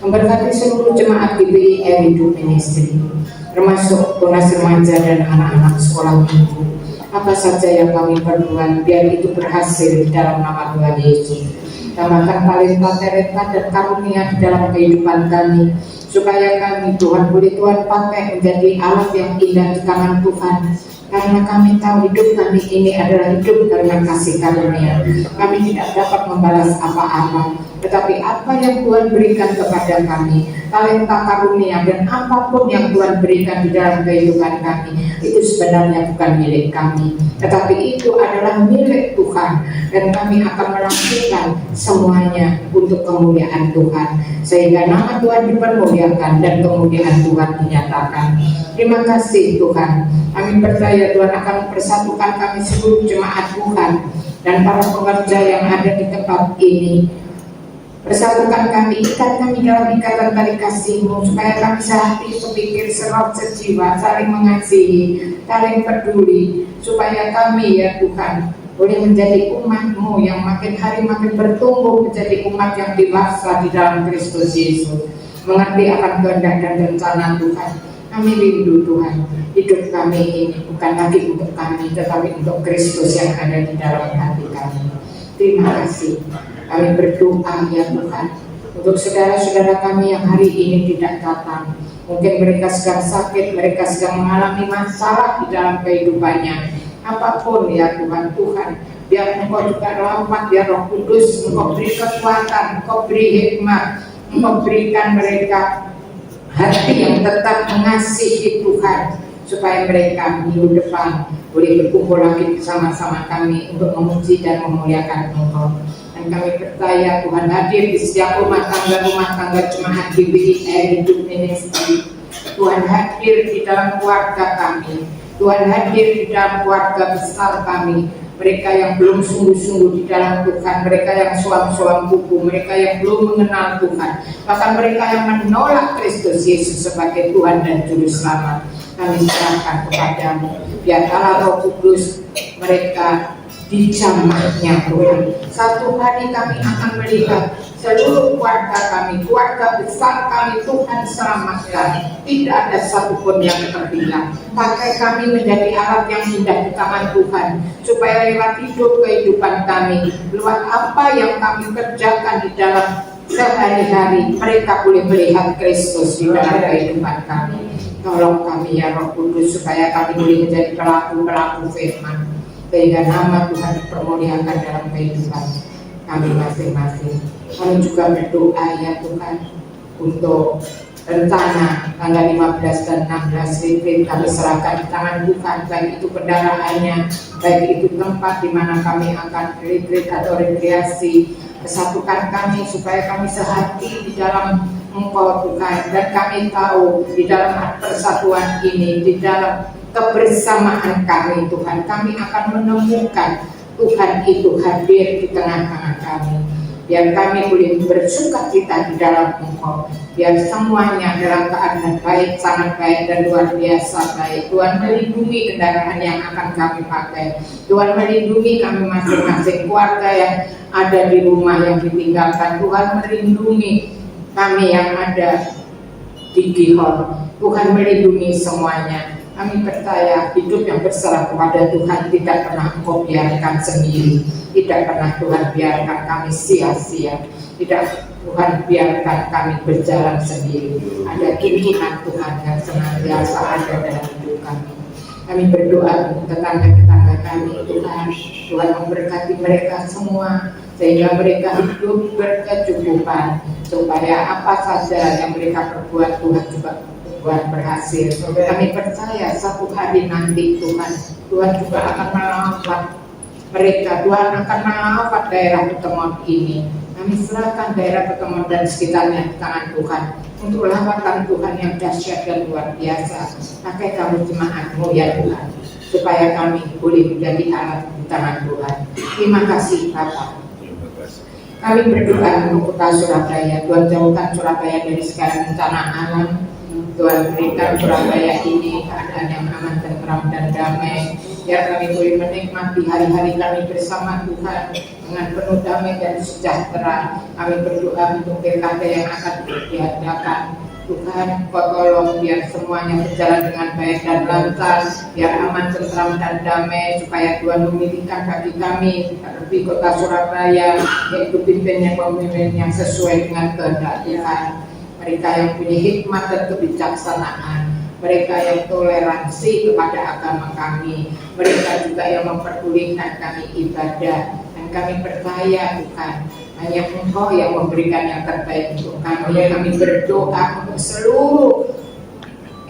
Speaker 2: Memberkati seluruh jemaat GBI Hidup Ministry, termasuk tunas remaja dan anak-anak sekolah minggu. Apa saja yang kami perbuat, biar itu berhasil di dalam nama Tuhan Yesus. Tambahkan talenta dan karunia di dalam kehidupan kami, supaya kami Tuhan boleh Tuhan pakai menjadi alat yang indah di tangan Tuhan. Karena kami tahu hidup kami ini adalah hidup karena kasih karunia. Kami tidak dapat membalas apa-apa, tetapi apa yang Tuhan berikan kepada kami, talenta karunia dan apapun yang Tuhan berikan di dalam kehidupan kami, itu sebenarnya bukan milik kami, tetapi itu adalah milik Tuhan, dan kami akan melakukan semuanya untuk kemuliaan Tuhan, sehingga nama Tuhan dipermuliakan dan kemuliaan Tuhan dinyatakan. Terima kasih Tuhan. Kami percaya Tuhan akan mempersatukan kami seluruh jemaat Tuhan dan para pekerja yang ada di tempat ini. Persatukan kami, ikat kami dalam ikatan tali kasih-Mu, supaya kami sehati, sepikir, seroh, sejiwa, saling mengasihi, saling peduli, supaya kami ya Tuhan boleh menjadi umat-Mu yang makin hari makin bertumbuh menjadi umat yang dewasa di dalam Kristus Yesus, mengerti akan kehendak dan rencana Tuhan. Kami rindu Tuhan, hidup kami ini bukan lagi untuk kami, tetapi untuk Kristus yang ada di dalam hati kami. Terima kasih. Kami berdoa ya Tuhan untuk saudara-saudara kami yang hari ini tidak datang. Mungkin mereka sedang sakit, mereka sedang mengalami masalah di dalam kehidupannya. Apapun ya Tuhan, biar Engkau juga rahmat, biar Roh Kudus Engkau beri kekuatan, Engkau beri hikmat, Engkau berikan mereka hati yang tetap mengasihi Tuhan, supaya mereka minggu depan boleh berkumpul lagi bersama-sama kami untuk memuji dan memuliakan Engkau. Dan kami percaya Tuhan hadir di setiap rumah tangga jemaat GBI Hidup Ministry. Tuhan hadir di dalam keluarga kami, Tuhan hadir di dalam keluarga besar kami. Mereka yang belum sungguh-sungguh di dalam Tuhan, mereka yang suam-suam buku, mereka yang belum mengenal Tuhan, bahkan mereka yang menolak Kristus Yesus sebagai Tuhan dan Juru Selamat, kami serahkan kepadamu. Biar Allah Roh Kudus mereka dijamahnya Tuhan. Satu hari kami akan melihat seluruh keluarga kami, keluarga besar kami Tuhan selamatkan. Tidak ada satupun yang terhilang. Pakai kami menjadi alat yang indah di tangan Tuhan, supaya lewat hidup kehidupan kami, lewat apa yang kami kerjakan di dalam sehari-hari, mereka boleh melihat Kristus di dalam kehidupan kami. Tolong kami ya Roh Kudus, supaya kami boleh menjadi pelaku-pelaku firman, sehingga nama Tuhan dipermuliakan dalam kehidupan kami masing-masing. Kami juga berdoa ya Tuhan untuk rencana tanggal 15 dan 16 retreat, kami serahkan di tangan Tuhan, baik itu kendaraannya, baik itu tempat di mana kami akan retreat atau rekreasi. Persatukan kami supaya kami sehati di dalam Engkau Tuhan, dan kami tahu di dalam persatuan ini, di dalam kebersamaan kami Tuhan, kami akan menemukan Tuhan itu hadir di tengah-tengah kami. Biar kami boleh bersuka cita di dalam Engkau, biar semuanya dalam keadaan baik, sangat baik dan luar biasa baik. Tuhan melindungi kendaraan yang akan kami pakai, Tuhan melindungi kami masing-masing, keluarga yang ada di rumah yang ditinggalkan, Tuhan melindungi kami yang ada di Gihon, Tuhan melindungi semuanya. Kami percaya hidup yang berserah kepada Tuhan tidak pernah Engkau biarkan sendiri, tidak pernah Tuhan biarkan kami sia-sia, tidak Tuhan biarkan kami berjalan sendiri. Ada tuntunan Tuhan yang senantiasa ada dalam hidup kami. Kami berdoa untuk tetangga-tetangga kami Tuhan, Tuhan memberkati mereka semua, sehingga mereka hidup berkecukupan, supaya apa saja yang mereka perbuat Tuhan juga buat berhasil. Kami percaya satu hari nanti Tuhan juga akan melawat mereka, Tuhan akan melawat daerah pertemuan ini. Kami serahkan daerah pertemuan dan sekitarnya di tangan Tuhan untuk lawatan Tuhan yang dahsyat dan luar biasa. Pakai kami jemaat-Mu ya Tuhan, supaya kami boleh menjadi alat di tangan Tuhan. Terima kasih Bapak. Kami berdoa untuk kota Surabaya. Tuhan jauhkan Surabaya dari segala bencana alam. Tuhan berikan Surabaya ini keadaan yang aman, tentram dan damai. Biar kami boleh menikmati hari-hari kami bersama Tuhan dengan penuh damai dan sejahtera. Kami berdoa untuk pilkada yang akan diadakan. Tuhan, Kau tolong biar semuanya berjalan dengan baik dan lancar, biar aman, tentram dan damai, supaya Tuhan memilihkan bagi kami di kota Surabaya, yaitu pemimpin yang sesuai dengan kehendak Tuhan. Mereka yang punya hikmat dan kebijaksanaan, mereka yang toleransi kepada agama kami, mereka juga yang memperbolehkan kami ibadah. Dan kami percaya Tuhan, Hanya Engkau yang memberikan yang terbaik untuk kami. Kami berdoa untuk seluruh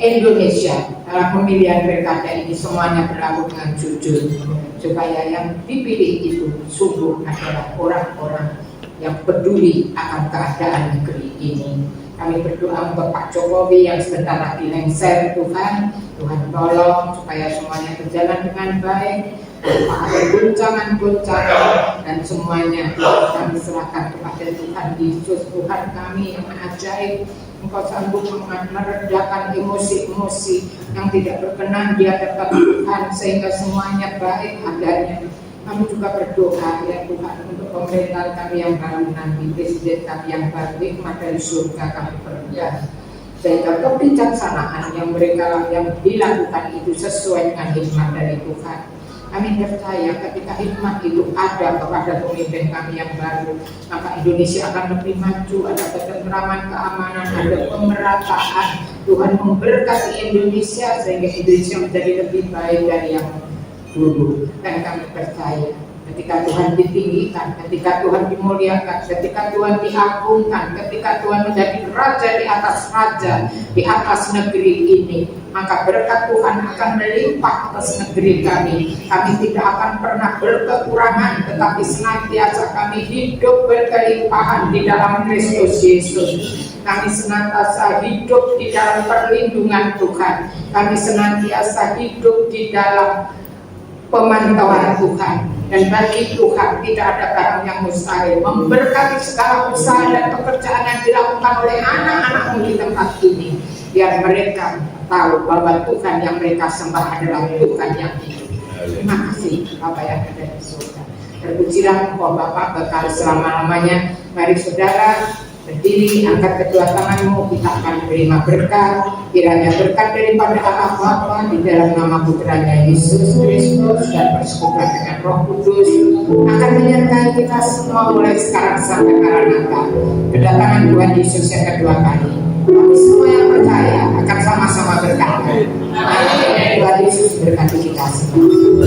Speaker 2: Indonesia dalam pemilihan pilkada ini semuanya berlaku dengan jujur, supaya yang dipilih itu sungguh adalah orang-orang yang peduli akan keadaan negeri ini. Kami berdoa untuk Pak Jokowi yang sebentar lagi lengser, Tuhan tolong supaya semuanya berjalan dengan baik, tanpa ada goncangan-goncangan, dan semuanya kami serahkan kepada Tuhan Yesus. Tuhan kami yang ajaib, Engkau sanggup meredakan emosi-emosi yang tidak berkenan di hadapan Tuhan, sehingga semuanya baik adanya. Kami juga berdoa ya Tuhan untuk pemerintahan kami yang baru nanti, presiden kami yang baru, hikmat dari surga kami berdoa, sehingga kebijaksanaan yang mereka yang dilakukan itu sesuai dengan hikmat dari Tuhan. Kami percaya ketika hikmat itu ada kepada pemimpin kami yang baru, maka Indonesia akan lebih maju, ada ketentraman, keamanan, ada pemerataan. Tuhan memberkati Indonesia sehingga Indonesia menjadi lebih baik dari yang dulu. Dan kami percaya ketika Tuhan ditinggikan, ketika Tuhan dimuliakan, ketika Tuhan diagungkan, ketika Tuhan menjadi raja di atas raja, di atas negeri ini, maka berkat Tuhan akan melimpah atas negeri kami. Kami tidak akan pernah berkekurangan, tetapi senantiasa kami hidup berkelimpahan di dalam Kristus Yesus. Kami senantiasa hidup di dalam perlindungan Tuhan. Kami senantiasa hidup di dalam pemantauan Tuhan, dan bagi Tuhan tidak ada barang yang mustahil. Memberkati segala usaha dan pekerjaan yang dilakukan oleh anak-anakmu di tempat ini, biar mereka tahu bahwa Tuhan yang mereka sembah adalah Tuhan yang hidup. Terima kasih Bapak yang ada di surga. Terpujilah Engkau Bapa bekal selama-lamanya. Mari saudara berdiri, angkat kedua tanganmu, kita akan menerima berkat. Kiranya berkat daripada Allah Bapa di dalam nama putranya Yesus Kristus dan persekutuan dengan Roh Kudus akan menyertai kita semua mulai sekarang sampai Maranatha, kedatangan Tuhan Yesus yang kedua kali. Kami semua yang percaya akan sama-sama berkat. Tuhan Yesus berkati kita semua.